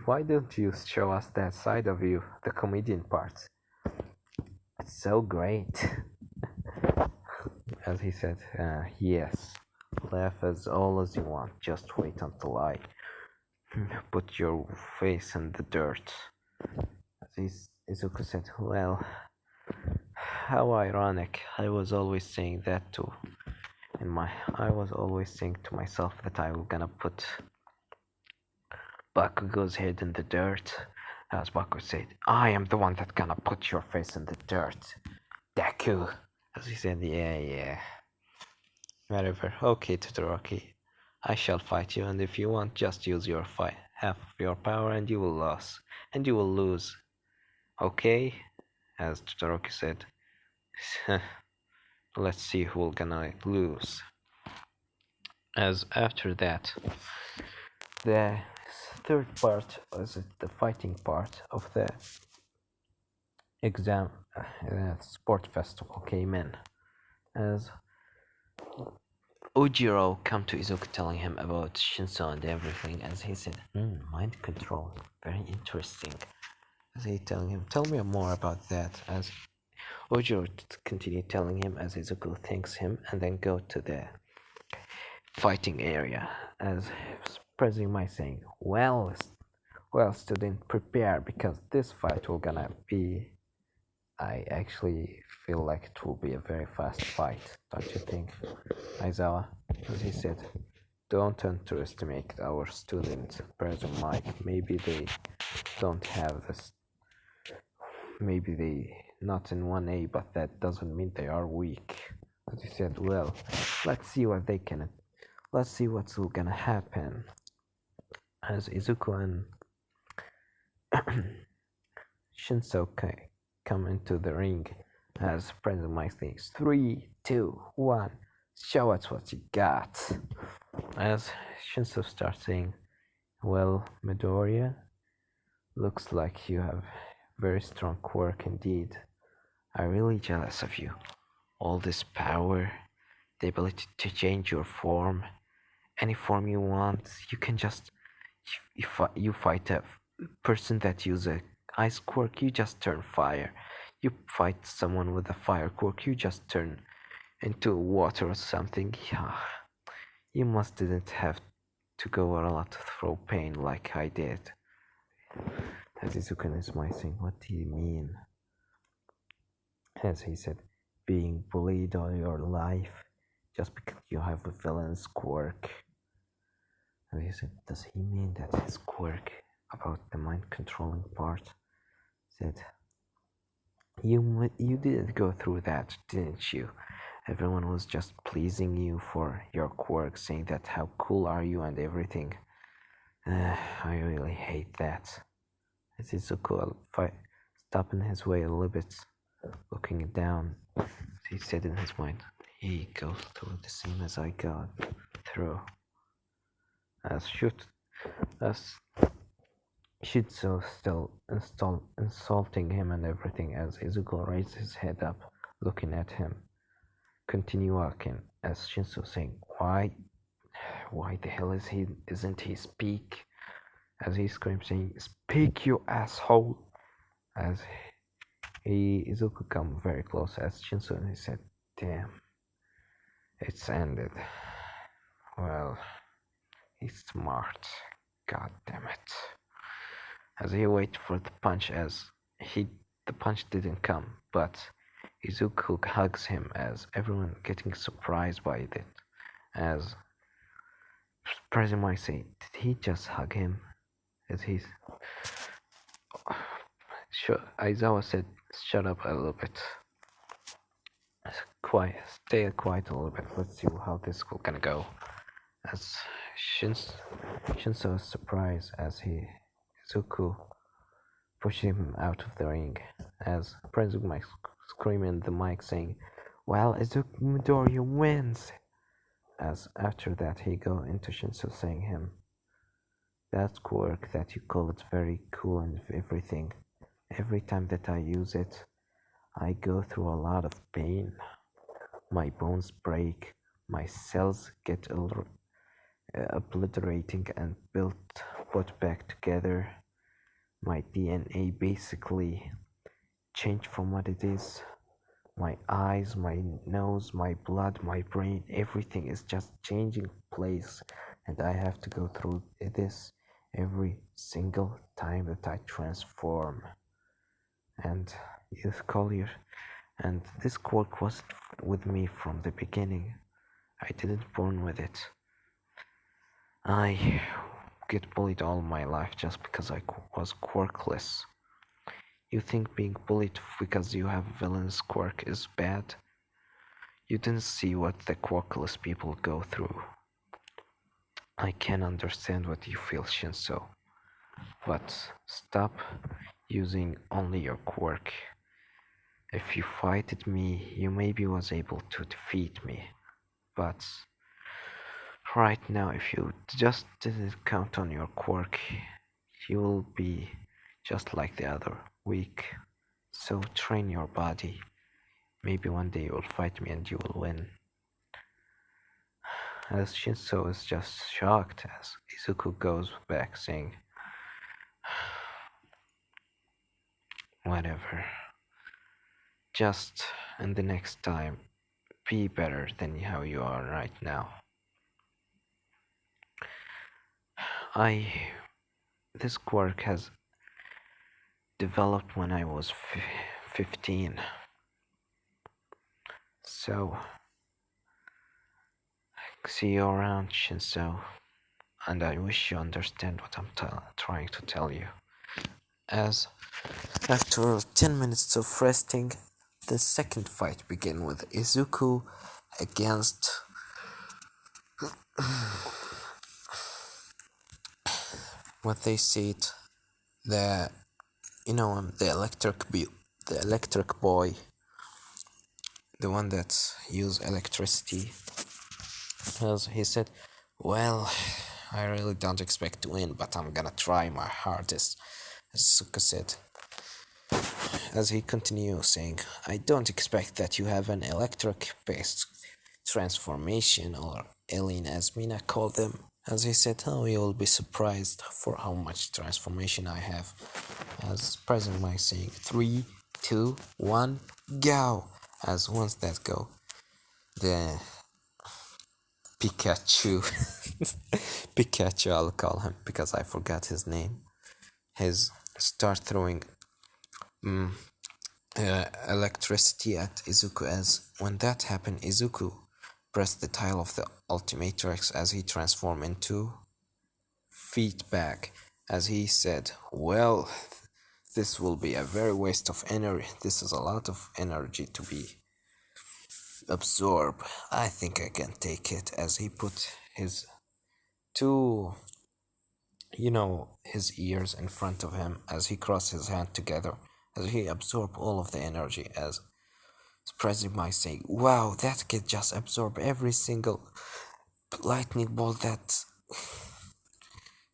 Why don't you show us that side of you, the comedian part? It's so great. As he said, yes, laugh as all as you want. Just wait until I put your face in the dirt. Izuku said, well, how ironic. I was always saying that too. I was always saying to myself that I was gonna put Bakugo's head in the dirt. As Baku said, I am the one that's gonna put your face in the dirt. Deku. As he said, yeah. Whatever. Okay, Todoroki. I shall fight you, and if you want, just use your half of your power, and you will lose. And you will lose. Okay? As Todoroki said. Let's see who will gonna lose. As after that, the third part was the fighting part of the exam sport festival came in. As Ujiro come to Izuku telling him about Shinso and everything, as he said, mind control, very interesting. As he telling him, tell me more about that. As Ujiro continued telling him, as Izuku thanks him, and then go to the fighting area. As President Mai saying, well, student, prepare because this fight will gonna be. I actually feel like it will be a very fast fight, don't you think, Aizawa? As he said, don't underestimate our student, President Mike. Maybe they don't have this. Maybe they not in 1A, but that doesn't mean they are weak. As he said, well, let's see what they can. Let's see what's gonna happen. As Izuku and Shinso come into the ring, as President Mike thinks, 3, 2, 1, show us what you got. As Shinso starts saying, well, Midoriya, looks like you have very strong quirk indeed. I'm really jealous of you. All this power, the ability to change your form, any form you want, you can just, you fight a person that uses a ice quirk, you just turn fire. You fight someone with a fire quirk, you just turn into water or something. Yeah, you must didn't have to go a lot through pain like I did. As Izuku is smiling, what do you mean? As he said, being bullied all your life just because you have a villain's quirk. And he said, does he mean that his quirk about the mind controlling part? Said, you didn't go through that, didn't you? Everyone was just pleasing you for your quirk, saying that how cool are you and everything. I really hate that. As Izuku stopping his way a little bit, looking down, he said in his mind, he goes through the same as I got through. As Shitsu still insulting him and everything, as Izuku raised his head up, looking at him. Continue walking, as Shinso saying, why the hell isn't he speak? As he screams saying, speak you asshole! As Izuku come very close as Shinso and he said, damn, it's ended. Well, he's smart. God damn it. As he waited for the punch, the punch didn't come, but Izuku hugs him as everyone getting surprised by it. As President might say, did he just hug him? As he's Aizawa said, shut up a little bit. Stay quiet a little bit. Let's see how this is gonna go. As Shinso is surprised as Izuku pushed him out of the ring. As Prince Mike screaming in the mic saying, well, Izuku Midoriya wins. As after that he go into Shinso saying him, that quirk that you call it very cool and everything. Every time that I use it, I go through a lot of pain. My bones break, my cells get obliterating and put back together. My DNA basically changed from what it is. My eyes, my nose, my blood, my brain, everything is just changing place, and I have to go through this every single time that I transform. And youth collier, and this quirk wasn't with me from the beginning. I didn't born with it. I get bullied all my life just because I was quirkless. You think being bullied because you have a villain's quirk is bad? You didn't see what the quirkless people go through. I can understand what you feel, Shinso, but stop using only your quirk. If you fighted me, you maybe was able to defeat me, but right now, if you just didn't count on your quirk, you will be just like the other, weak. So train your body. Maybe one day you will fight me and you will win. As Shinso is just shocked as Izuku goes back saying, whatever. Just in the next time, be better than how you are right now. I this quirk has developed when I was 15. So see you around, Shinso, and I wish you understand what I'm trying to tell you. As after 10 minutes of resting, the second fight began with Izuku against what they said, the the the electric boy, the one that used electricity. As he said, well, I really don't expect to win, but I'm gonna try my hardest. As Suka said, as he continued saying, I don't expect that you have an electric based transformation, or alien as Mina called them. As he said, oh, you'll be surprised for how much transformation I have. As present my saying, 3, 2, 1, go! As once that go, the Pikachu, Pikachu I'll call him because I forgot his name, his start throwing electricity at Izuku. As when that happened, Izuku pressed the tile of the ultimatrix as he transformed into feedback. As he said, well, this will be a very waste of energy. This is a lot of energy to be absorbed. I think I can take it. As he put his two, his ears in front of him, as he crossed his hand together, as he absorbed all of the energy, as surprising by saying, wow, that kid just absorbed every single lightning bolt that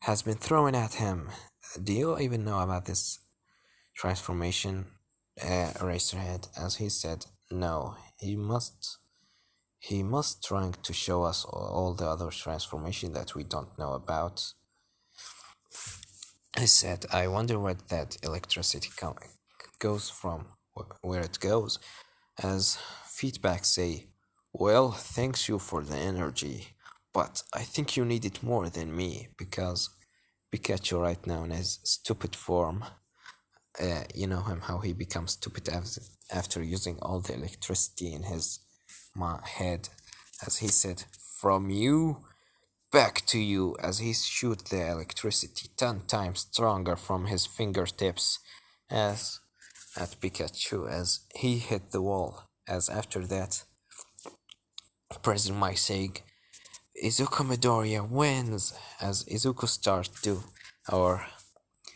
has been thrown at him. Do you even know about this transformation, Eraserhead? As he said, no, he must trying to show us all the other transformation that we don't know about. I said, I wonder where that electricity goes from, where it goes. As feedback say, well, thanks you for the energy, but I think you need it more than me, because Pikachu right now in his stupid form, you know him, how he becomes stupid after using all the electricity in his head. As he said, from you back to you, as he shoot the electricity 10 times stronger from his fingertips as at Pikachu, as he hit the wall. As after that, President Mike saying, Izuku Midoriya wins, as Izuku starts to, or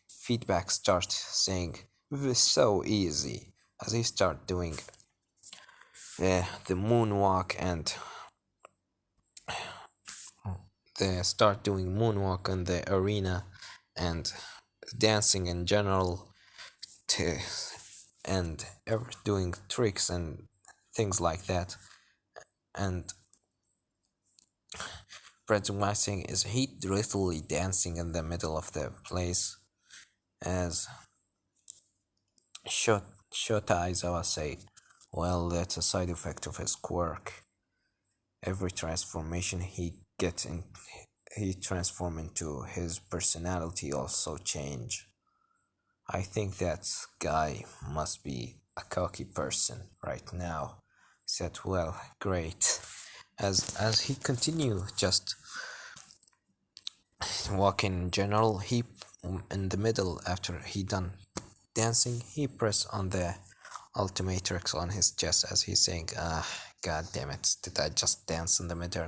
feedback starts saying, this is so easy, as he start doing the moonwalk, and they start doing moonwalk in the arena and dancing in general, to, and ever doing tricks and things like that. And Brad Waxing is he literally dancing in the middle of the place, as Shota Aizawa say, Well, that's a side effect of his quirk. Every transformation he gets in, he transform into, his personality also change. I think that guy must be a cocky person right now. Said, well, great. As he continue just walking in general, he in the middle after he done dancing, he press on the ultimatrix on his chest as he's saying, god damn it, did I just dance in the middle?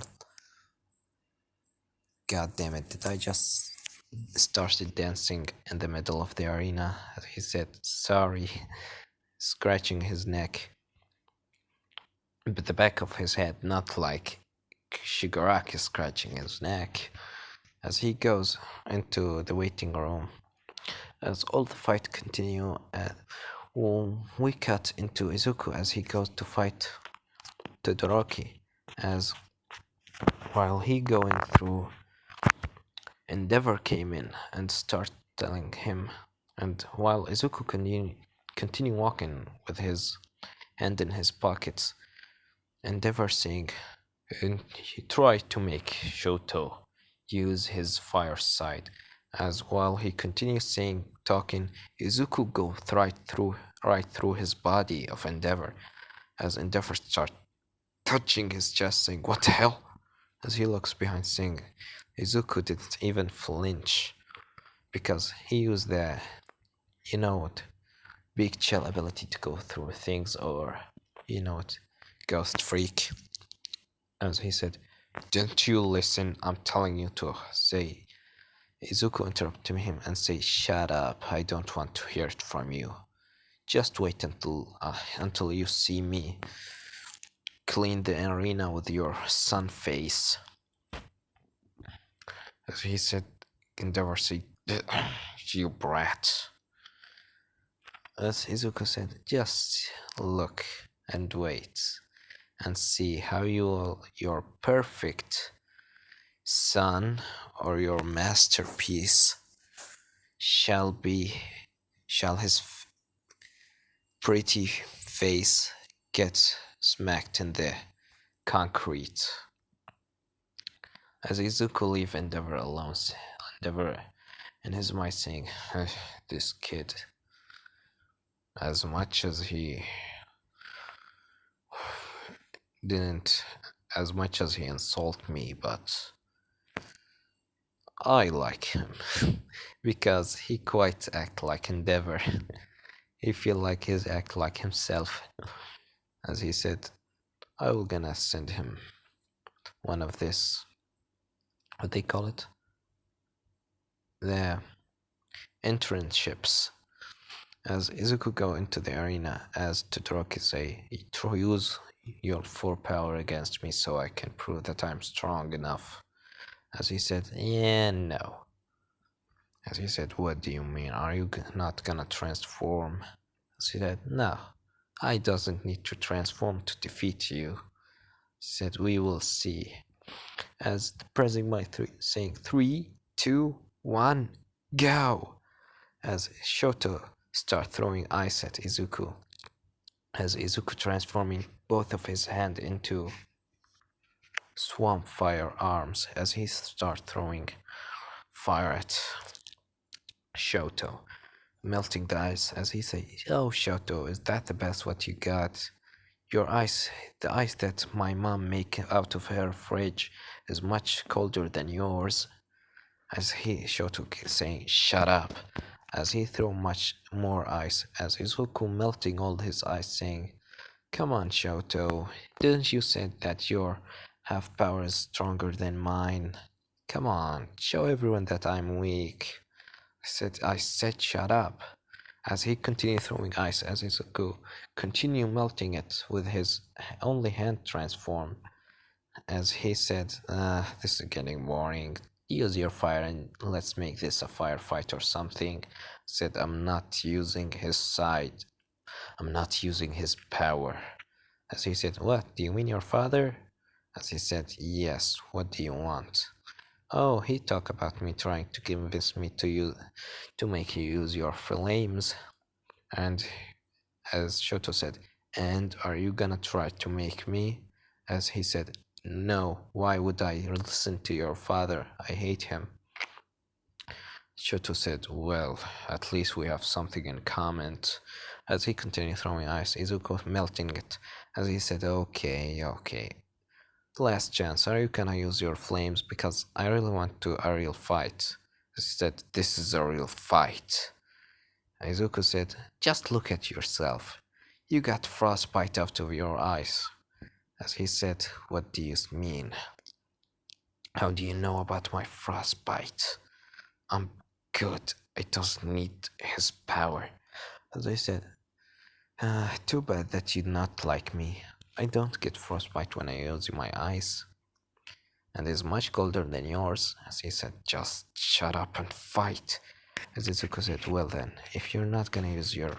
God damn it, did I just started dancing in the middle of the arena? As he said, sorry, scratching his neck, but the back of his head, not like Shigaraki scratching his neck. As he goes into the waiting room, as all the fight continue, we cut into Izuku as he goes to fight Todoroki. As while he going through, Endeavor came in and start telling him, and while Izuku continue walking with his hand in his pockets, Endeavor saying, and he tried to make Shoto use his fire side. As while he continues saying, talking, Izuku goes right through his body of Endeavor. As Endeavor starts touching his chest, saying, "What the hell?" As he looks behind, saying, Izuku didn't even flinch because he used the, you know what, big chill ability to go through things, or you know what, ghost freak. As he said, "Don't you listen? I'm telling you to say." Izuku interrupted him and say, "Shut up! I don't want to hear it from you. Just wait until you see me clean the arena with your sun face." As he said, Endeavor said, "You brat." As Izuku said, "Just look and wait and see how your perfect son or your masterpiece shall be, shall his pretty face get smacked in the concrete." As Izuku leave Endeavor alone, Endeavor in his mind saying, "This kid, as much as he didn't, as much as he insult me, but I like him because he quite act like Endeavor. He feel like he's act like himself." As he said, "I will gonna send him one of this, what they call it, the internships." As Izuku go into the arena, as Todoroki say, "Use your full power against me so I can prove that I'm strong enough." As he said, "Yeah, no." As he said, "What do you mean? Are you not gonna transform?" As he said, "No, I doesn't need to transform to defeat you." He said, "We will see." As pressing my three, saying 3, 2, 1, go. As Shoto start throwing ice at Izuku. As Izuku transforming both of his hand into swamp fire arms. As he start throwing fire at Shoto, melting the ice. As he say, "Oh Shoto, is that the best what you got? Your ice, the ice that my mom make out of her fridge is much colder than yours." As he Shoto saying, "Shut up." As he threw much more ice, as Izuku melting all his ice, saying, "Come on, Shoto, didn't you say that your half power is stronger than mine? Come on, show everyone that I'm weak." I said, "Shut up." As he continued throwing ice, as Izuku continued melting it with his only hand transform. As he said, "This is getting boring. Use your fire and let's make this a firefight or something." Said, "I'm not using his side. I'm not using his power." As he said, "What, do you mean your father?" As he said, "Yes, what do you want?" "Oh, he talked about me trying to convince me to make you use your flames." And as Shoto said, And are you gonna try to make me? As he said, no, why would I listen to your father? I hate him. Shoto said, well, at least we have something in common. As he continued throwing ice, Izuku melting it. As he said, okay, okay. Last chance, are you gonna use your flames? Because I really want to a real fight. As he said, this is a real fight. Izuku said, just look at yourself. You got frostbite out of your eyes. As he said, what do you mean? How do you know about my frostbite? I'm good. I don't need his power. As I said, too bad that you not like me. I don't get frostbite when I use my eyes. And it's much colder than yours. As he said, just shut up and fight. As Izuku said, well then, if you're not gonna use your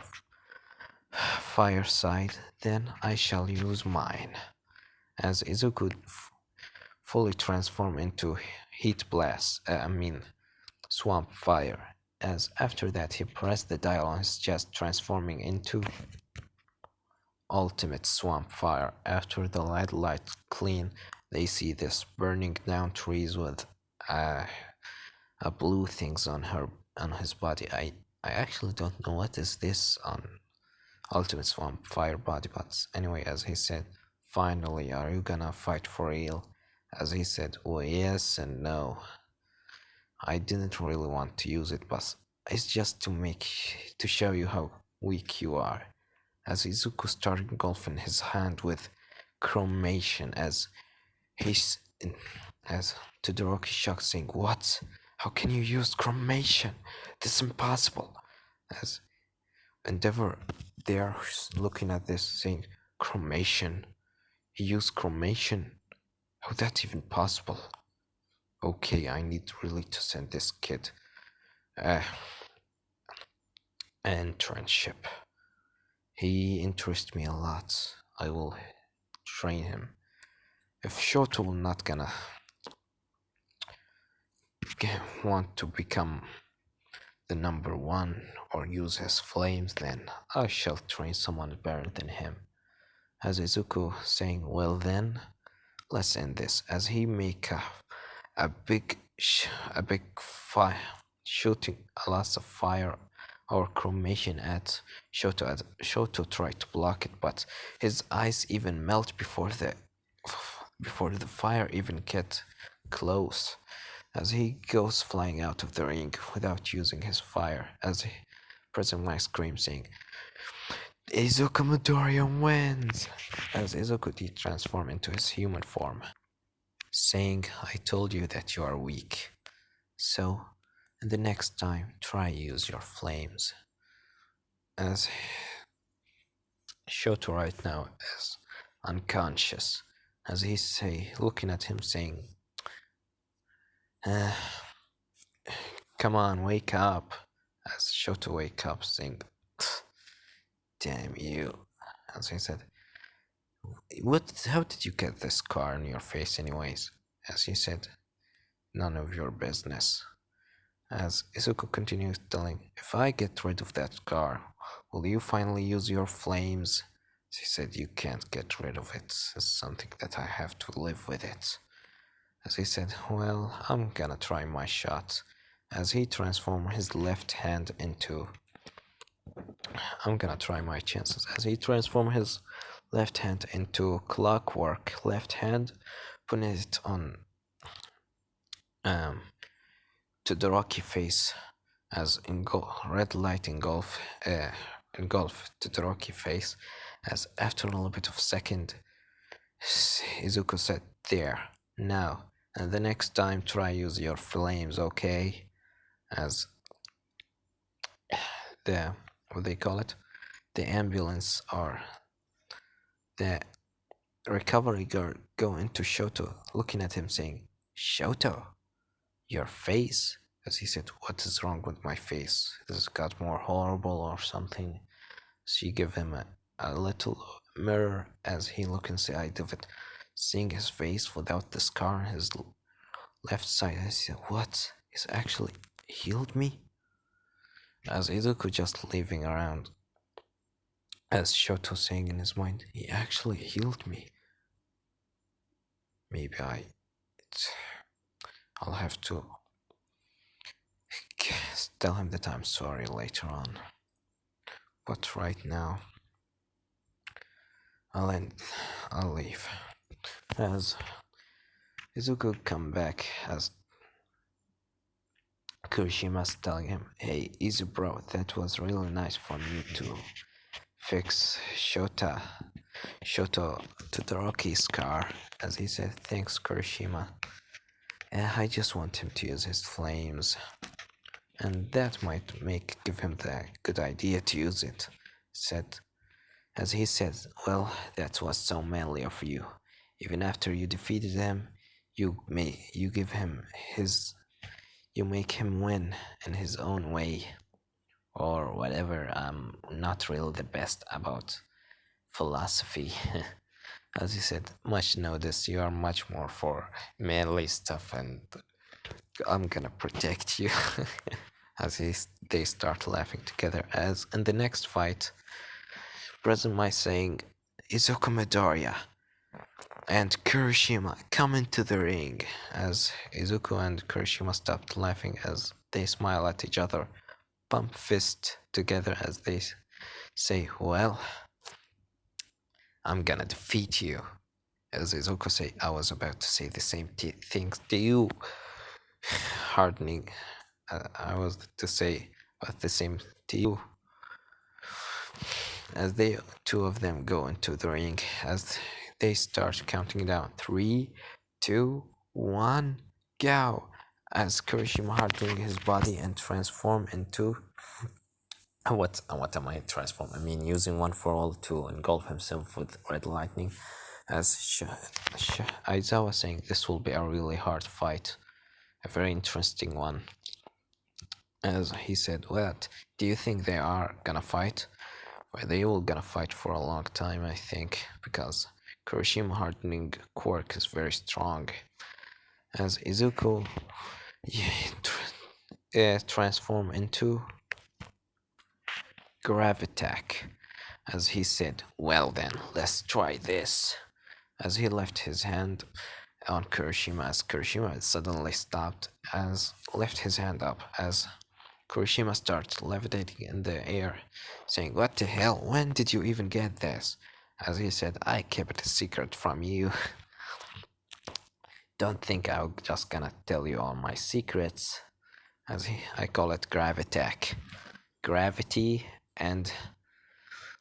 fire side, then I shall use mine. As Izuku fully transformed into heat blast, swamp fire. As after that he pressed the dial on his chest, transforming into ultimate swamp fire. After the light clean, they see this burning down trees with a blue things on his body. I actually don't know what is this on ultimate swamp fire body, but anyway, as he said, finally, are you gonna fight for real? As he said, well, yes and no. I didn't really want to use it, but it's just to show you how weak you are. As Izuku started engulfing his hand with chromation, as Todoroki shocked, saying, what? How can you use chromation? This is impossible. As Endeavor, they are looking at this, saying, chromation? He used chromation? How that even possible? Okay, I need really to send this kid internship. He interests me a lot. I will train him. If Shoto will not gonna want to become the number one or use his flames, then I shall train someone better than him. As Izuku saying, well then, let's end this. As he make a big fire, shooting a lot of fire or chromation at Shoto. As Shoto tried to block it, but his eyes even melt before the fire even get close. As he goes flying out of the ring without using his fire, as he President Mike screams, saying, Izuku Midoriya wins! As Izuku transforms into his human form, saying, I told you that you are weak. So, the next time, try use your flames. As Shoto right now is unconscious, as he looking at him saying, come on, wake up. As Shoto wake up, saying, damn you. As he said, how did you get this scar on your face anyways? As he said, none of your business. As Izuku continues telling, if I get rid of that scar, will you finally use your flames? She said, you can't get rid of it. It's something that I have to live with it. As he said, well, I'm gonna try my shot. As he transformed his left hand into... I'm gonna try my chances. As he transformed his left hand into clockwork left hand, putting it on Todoroki face, as red light engulf Todoroki face. As after a little bit of second, Izuku said, there, now, and the next time try use your flames, okay? As what they call it, the ambulance or the recovery girl go into Shoto, looking at him saying, Shoto, your face? As he said, what is wrong with my face? Has it got more horrible or something? She give him a little mirror as he look inside of it, seeing his face without the scar on his left side. I said, what? He's actually healed me? As Izuku just leaving around, As Shoto saying in his mind, he actually healed me. Maybe I'll have to tell him that I'm sorry later on. But right now, I'll end, I'll leave. As Izuku come back, as Kurishima's telling him, "Hey, Izu bro, that was really nice from you to fix Shoto Todoroki's car." As he said, "Thanks, Kurishima. I just want him to use his flames, and that might give him the good idea to use it." Said, as he said, "Well, that was so manly of you. Even after you defeated him, you give him his you make him win in his own way, or whatever. I'm not really the best about philosophy." As he said, "Much notice, you are much more for manly stuff, and I'm gonna protect you." They start laughing together. As in the next fight, President Mai saying, "Izuku Midoriya and Kurishima come into the ring." As Izuku and Kurishima stopped laughing as they smile at each other, pump fist together as they say, "Well, I'm gonna defeat you." As Izuku say, "I was about to say the same things to you." Hardening, I was to say about the same to you. As they two of them go into the ring, as they start counting down, 3, 2, 1, go. As Kurishima hardening his body and transform into what am I transform? I mean, using one for all to engulf himself with red lightning. As Aizawa saying, "This will be a really hard fight, a very interesting one." As he said, "What do you think they are gonna fight?" "Well, they will gonna fight for a long time, I think, because Kurishima hardening quirk is very strong." As Izuku transform into Gravitack. As he said, "Well then, let's try this." As he left his hand on Kurishima, as Kurishima suddenly stopped, as left his hand up, as Kurishima started levitating in the air, saying, "What the hell? When did you even get this?" As he said, "I kept it a secret from you. Don't think I'm just gonna tell you all my secrets." I call it Gravitack. Gravity, and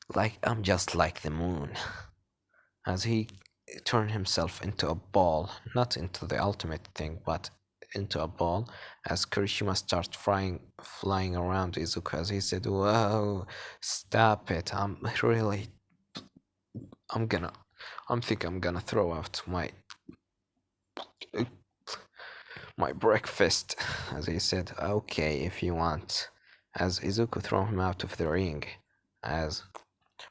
like I'm just like the moon. As he turned himself into a ball, not into the ultimate thing, but into a ball, as Kurishima starts flying around Izuku, as he said, "Whoa, stop it. I'm gonna, I'm think I'm gonna throw out my breakfast." As he said, "Okay, if you want." As Izuku threw him out of the ring, as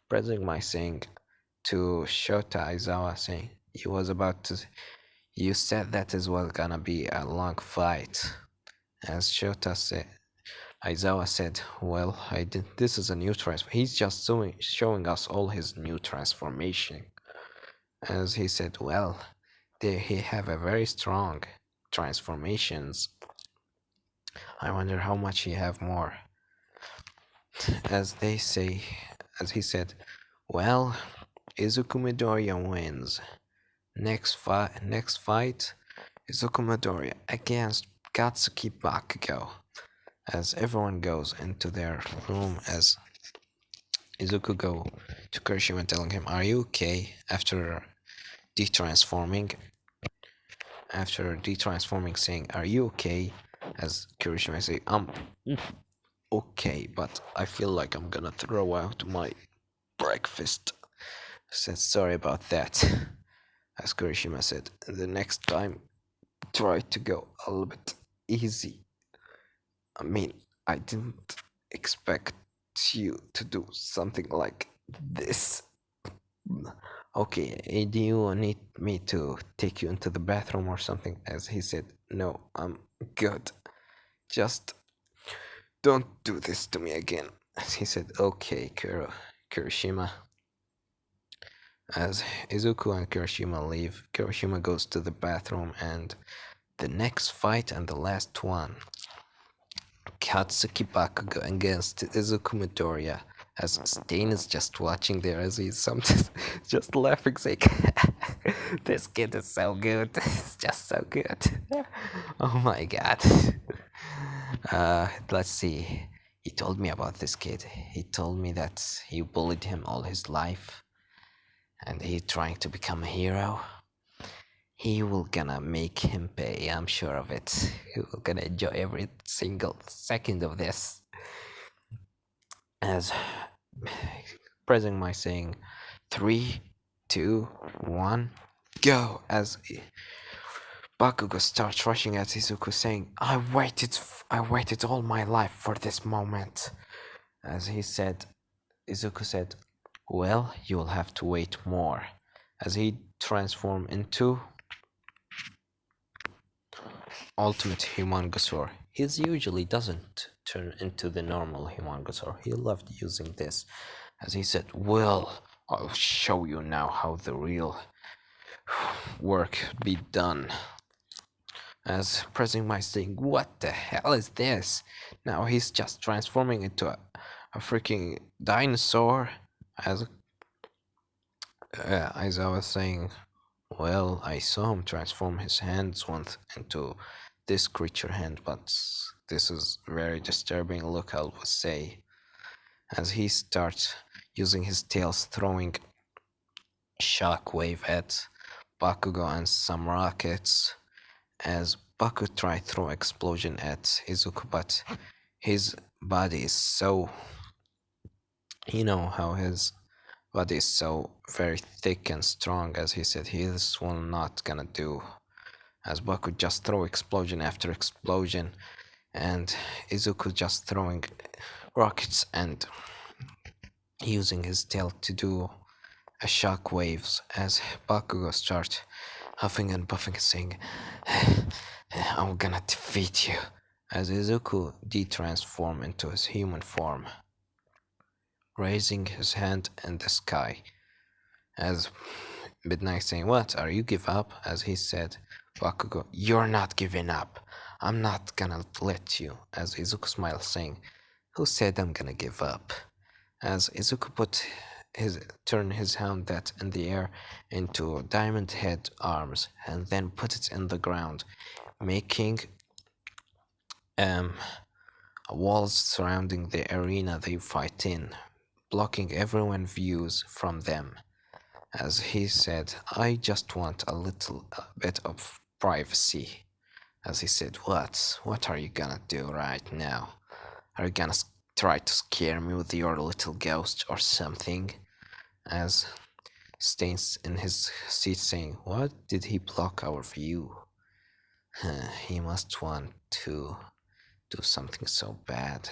President Mai saying to Shota Aizawa, saying, he was about to, "You said that is was gonna be a long fight." As Aizawa said, "Well, I did. This is a new transform. He's just showing us all his new transformation." As he said, "Well, he have a very strong transformations. I wonder how much he have more." As they say, as he said, "Well, Izuku Midoriya wins. Next fight, Izuku Midoriya against Katsuki Bakugo." As everyone goes into their room, as Izuku go to Kurishima telling him, "Are you okay?" Detransforming, after detransforming saying, "Are you okay?" As Kurishima say, "I'm okay, but I feel like I'm gonna throw out my breakfast." I said, "Sorry about that." As Kurishima said, "The next time, try to go a little bit easy. I mean, I didn't expect you to do something like this." "Okay, do you need me to take you into the bathroom or something?" As he said, "No, I'm good. Just don't do this to me again." As he said, "Okay, Kuro." Kirishima. As Izuku and Kirishima leave, Kirishima goes to the bathroom, and the next fight and the last one, Katsuki Bakugo against Izuku Midoriya. As Stain is just watching there as he's sometimes just laughing, saying, "This kid is so good. It's just so good." Oh my god. Let's see. He told me about this kid. He told me that he bullied him all his life and he trying to become a hero. He will gonna make him pay, I'm sure of it. He will gonna enjoy every single second of this. As pressing my saying 3, 2, 1, go! As Bakugo starts rushing at Izuku saying, I waited all my life for this moment. As he said, Izuku said, well, you'll have to wait more. As he transformed into Ultimate Humongosaur. He usually doesn't turn into the normal Humongosaur. He loved using this. As he said, well, I'll show you now how the real work be done. As pressing my thing, what the hell is this? Now he's just transforming into a freaking dinosaur. As I was saying, well, I saw him transform his hands once into this creature hand, but this is very disturbing. Look, I will say, as he starts using his tails, throwing shockwave at Bakugo and some rockets. As Baku tried throw explosion at Izuku, but his body is so, you know how his body is so very thick and strong. As he said, his will not gonna do. As Baku just throw explosion after explosion, and Izuku just throwing rockets and using his tail to do a shock waves. As Bakugo starts huffing and puffing, saying, I'm gonna defeat you. As Izuku de-transform into his human form, raising his hand in the sky. As Midnight saying, what, are you give up? As he said, Bakugo, you're not giving up. I'm not gonna let you. As Izuku smiles saying, who said I'm gonna give up? As Izuku turn his hand that in the air into diamond head arms and then put it in the ground, making walls surrounding the arena they fight in, blocking everyone's views from them. As he said, I just want a little bit of privacy. As he said, what are you gonna do right now? Are you gonna try to scare me with your little ghost or something? As Stains in his seat saying, what did he block our view? He must want to do something so bad.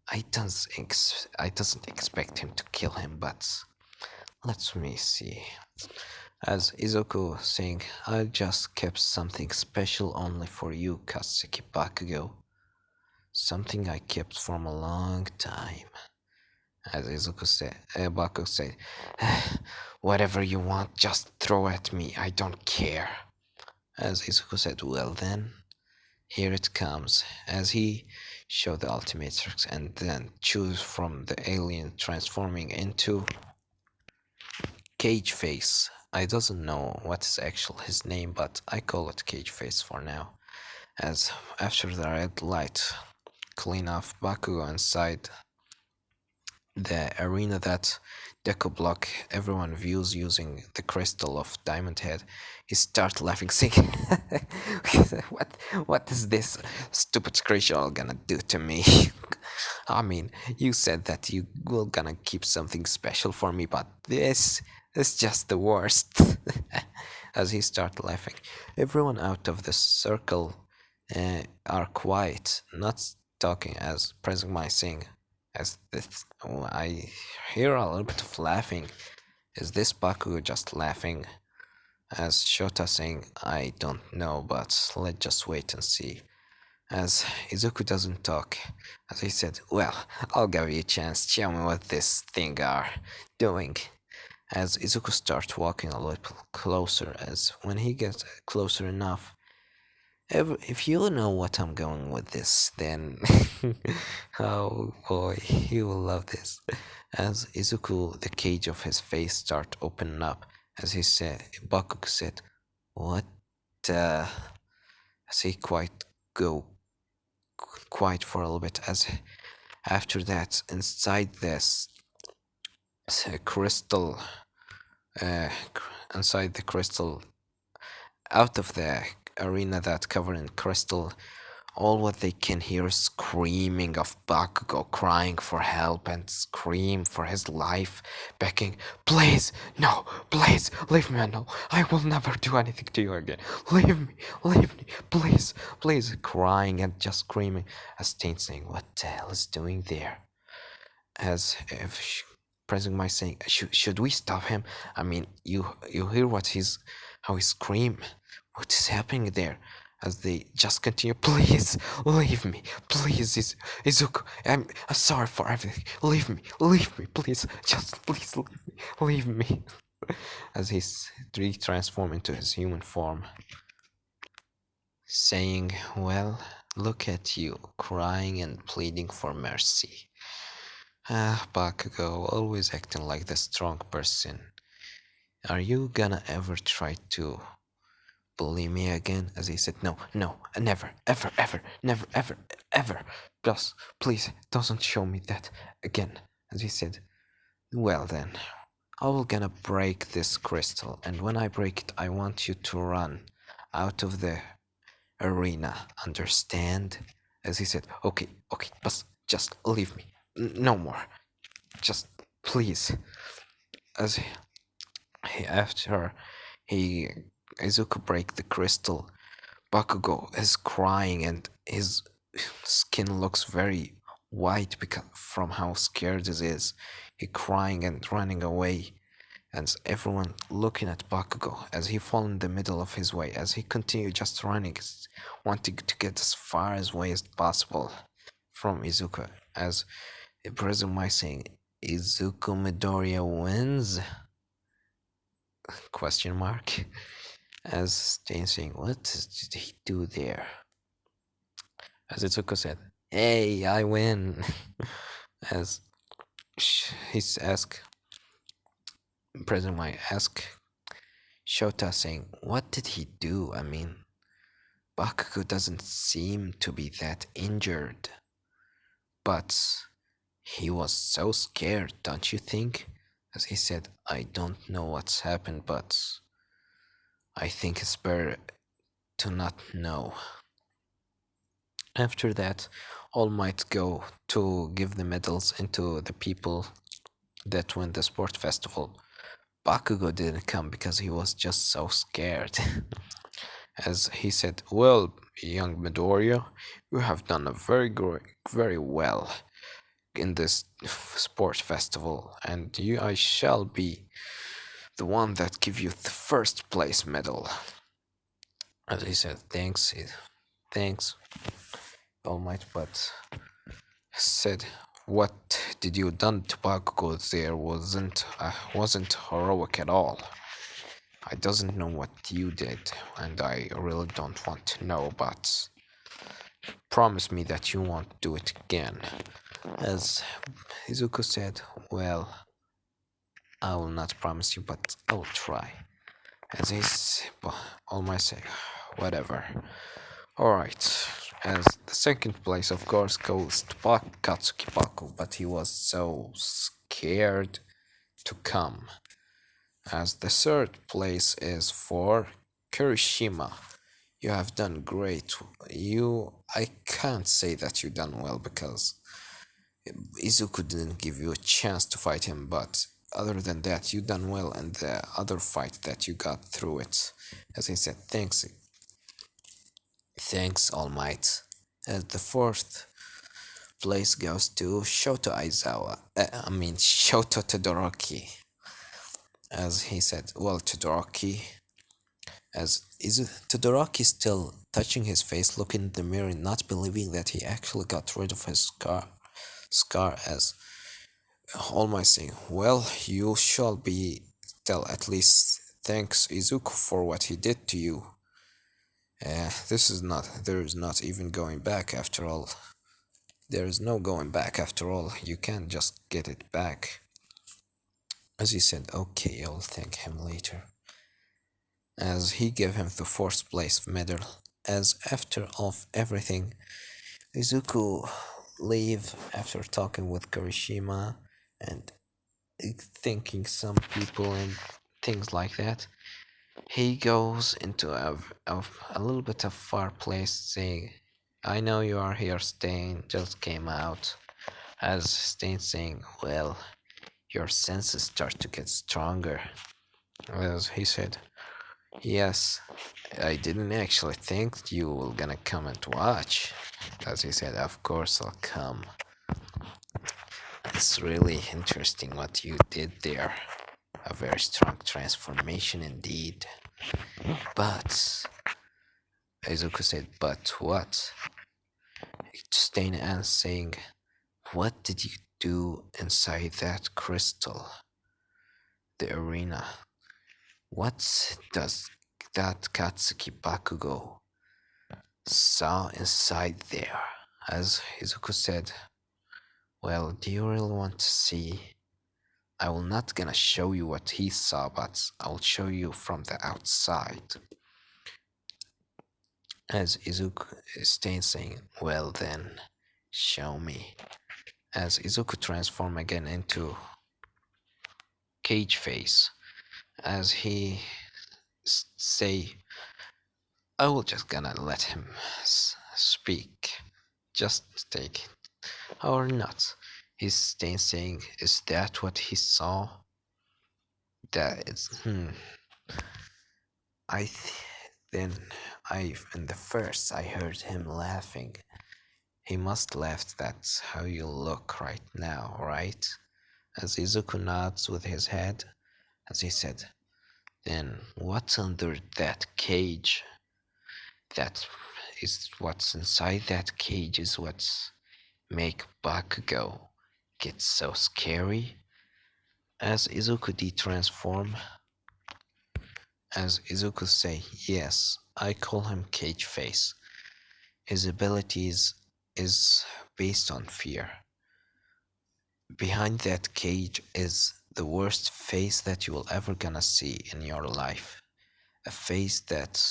I doesn't expect him to kill him, but let me see. As Izuku saying, I just kept something special only for you, Katsuki Bakugo. Something I kept from a long time. As Izuku said, Bakugo said, whatever you want, just throw at me, I don't care. As Izuku said, well then, here it comes. As he showed the ultimatrix and then choose from the alien transforming into Cage Face. I doesn't know what is actually his name, but I call it Cage Face for now. As after the red light clean off Bakugo inside the arena that Deku block everyone views using the crystal of Diamond Head, he starts laughing, saying, what is this stupid creature all gonna do to me? I mean, you said that you were gonna keep something special for me, but this is just the worst. As he started laughing, everyone out of the circle are quiet, not talking. As pressing my saying, as this, I hear a little bit of laughing. Is this Bakugo just laughing? As Shota saying, I don't know, but let's just wait and see. As Izuku doesn't talk, as he said, well, I'll give you a chance. Show me what this thing are doing. As Izuku starts walking a little closer, as when he gets closer enough, if you know what I'm going with this, then oh boy, you will love this. As Izuku, the cage of his face start opening up, as he said, Bakugo said, "What?" As he quite go quiet for a little bit. As after that, inside this crystal, uh, inside the crystal, out of the arena that covered in crystal, all what they can hear is screaming of Bakugo, crying for help and scream for his life, begging, please, no, please, leave me alone. I will never do anything to you again. Leave me, please, please, crying and just screaming. As Stain saying, what the hell is doing there? As if pressing my saying, should we stop him? I mean, you hear what how he scream. What is happening there? As they just continue, please leave me, please, Izuku. I'm sorry for everything. Leave me, please. Just please leave me. As he's transformed into his human form, saying, well, look at you, crying and pleading for mercy. Ah, Bakugo, always acting like the strong person. Are you gonna ever try to bully me again? As he said, no, no, never, never, ever. Just, please, don't show me that again. As he said, well then, I will gonna break this crystal, and when I break it, I want you to run out of the arena, understand? As he said, okay, but just leave me. No more. Just please. As after he Izuku break the crystal, Bakugo is crying and his skin looks very white because from how scared he is. He crying and running away, and everyone looking at Bakugo as he fall in the middle of his way as he continue just running, wanting to get as far away as possible from Izuku. As President Mai saying, Izuku Midoriya wins? Question mark. As Jane saying, what did he do there? As Itsuko said, hey, I win. As he's asked, President might ask Shota saying, what did he do? I mean, Bakugo doesn't seem to be that injured, but he was so scared, don't you think? As he said, I don't know what's happened, but I think it's better to not know. After that, all might go to give the medals into the people that win the sport festival. Bakugo didn't come because he was just so scared. As he said, well, young Midoriya, you have done a very well in this sport festival, and I shall be the one that give you the first place medal. As he said, thanks, All Might, but said, what did you done to Bakugo there wasn't heroic at all. I doesn't know what you did, and I really don't want to know, but promise me that you won't do it again. As Izuku said, well, I will not promise you, but I will try. As he's All Might say, whatever. Alright, as the second place, of course, goes to Katsuki Baku, but he was so scared to come. As the third place is for Kirishima. You have done great. I can't say that you done well because Izuku didn't give you a chance to fight him, but other than that, you done well, and the other fight that you got through it. As I said, thanks, All Might. The fourth place goes to Shoto Aizawa. Shoto Todoroki. As he said, well, Todoroki, As Todoroki still touching his face, looking in the mirror, not believing that he actually got rid of his scar as All Might saying, "Well, you shall be tell at least thanks Izuku for what he did to you. This is not there is not even going back after all. There is no going back after all. You can't just get it back." As he said, "Okay, I'll thank him later." As he gave him the fourth place medal. As after of everything, Izuku leave after talking with Kirishima and thanking some people and things like that. He goes into a little bit of far place saying, "I know you are here, Stain, just came out." As Stain saying, "Well, your senses start to get stronger." As he said, "Yes, I didn't actually think you were gonna come and watch." As he said, "Of course I'll come. It's really interesting what you did there. A very strong transformation indeed." But Izuku said, "But what?" Stain and saying, "What did you do inside that crystal? The arena. What does that Katsuki Bakugo saw inside there?" As Izuku said, "Well, do you really want to see? I will not gonna show you what he saw, but I'll show you from the outside." As Izuku is saying, "Well then, show me." As Izuku transform again into cage face, as he say, "I will just gonna let him speak, just take it or not." He's saying, "Is that what he saw?" That is, I then I in the first I heard him laughing. He must laugh. That's how you look right now, right? As Izuku nods with his head, as he said, "Then what's under that cage? That is what's inside that cage is what's make Bakugo get so scary." As Izuku de-transform, as Izuku say, "Yes, I call him Cage Face. His abilities is based on fear. Behind that cage is the worst face that you will ever gonna see in your life. A face that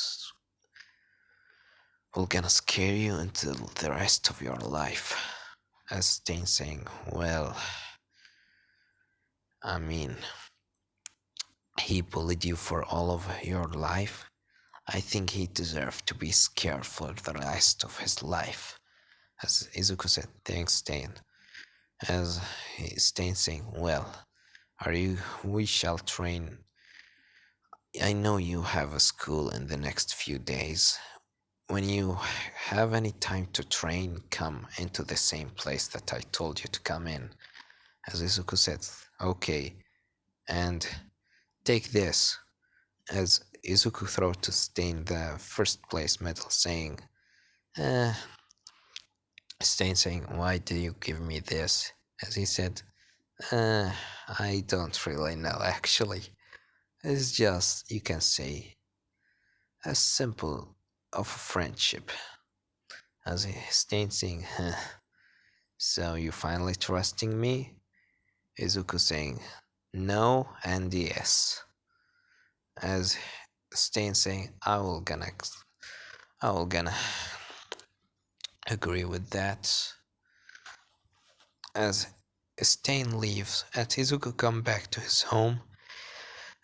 will gonna scare you until the rest of your life." As Stain saying, "Well, I mean, he bullied you for all of your life. I think he deserved to be scared for the rest of his life." As Izuku said, "Thanks, Stain." As Stain saying, "Well, are you? We shall train. I know you have a school in the next few days. When you have any time to train, come into the same place that I told you to come in." As Izuku said, "Okay, and take this." As Izuku throw to Stain the first place medal, saying, eh, Stain saying, "Why do you give me this?" As he said, "I don't really know actually. It's just, you can say, a simple of a friendship." As Stain saying, "So you finally trusting me?" Izuku saying, "No and yes." As Stain saying, I will gonna agree with that." As Stain leaves, and Izuku come back to his home,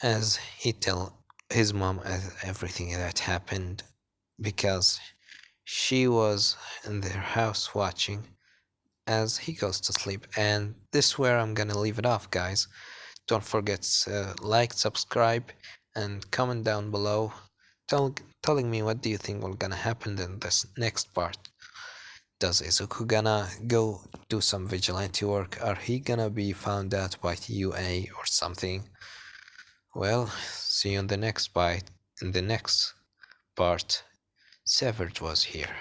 as he tell his mom everything that happened, because she was in their house watching. As he goes to sleep, and this is where I'm gonna leave it off, guys. Don't forget to like, subscribe, and comment down below, telling me what do you think will gonna happen in this next part. Does Izuku gonna go do some vigilante work? Are he gonna be found out by UA or something? Well, see you in the next bite. in the next part, Severed was here.